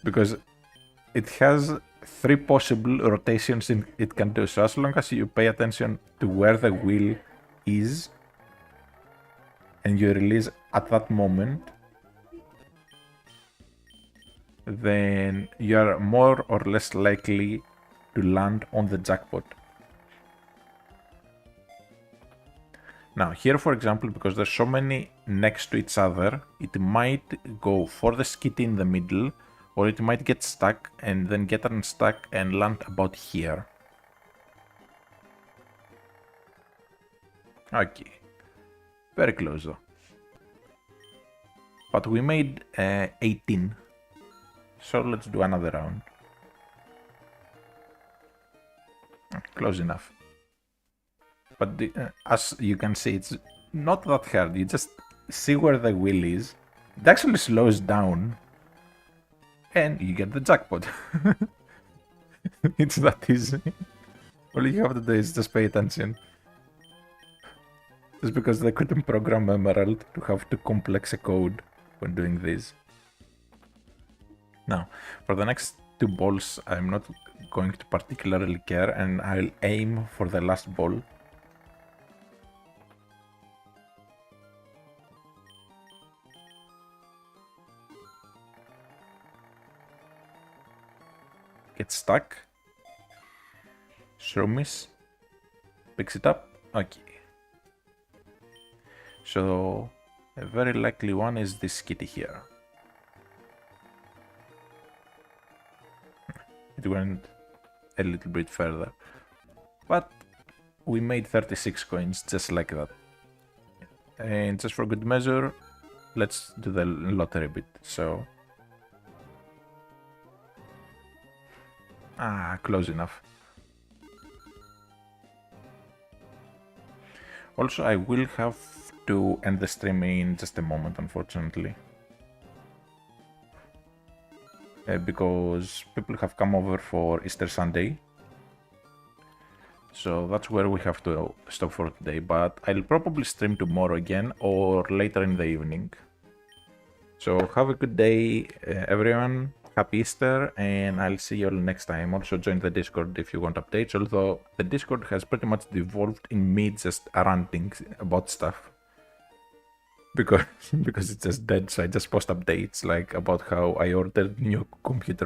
because it has 3 possible rotations it can do. So as long as you pay attention to where the wheel is and you release at that moment, then you are more or less likely to land on the jackpot. Now here, for example, because there's so many next to each other, it might go for the skitty in the middle, or it might get stuck and then get unstuck and land about here. Okay, very close though. But we made 18, so let's do another round. Close enough. But as you can see, it's not that hard. You just see where the wheel is. It actually slows down. And you get the jackpot. It's that easy. All you have to do is just pay attention. Just because they couldn't program Emerald to have too complex a code when doing this. Now, for the next 2 balls, I'm not going to particularly care, and I'll aim for the last ball. Get stuck. Shromis picks it up. Okay. So a very likely one is this kitty here. It went a little bit further, but we made 36 coins just like that. And just for good measure, let's do the lottery bit. So close enough. Also, I will have to end the stream in just a moment, unfortunately. Because people have come over for Easter Sunday. So that's where we have to stop for today. But I'll probably stream tomorrow again or later in the evening. So have a good day, everyone. Happy Easter, and I'll see you all next time. Also join the Discord if you want updates, although the Discord has pretty much devolved in me just ranting about stuff. Because it's just dead, so I just post updates like about how I ordered new computer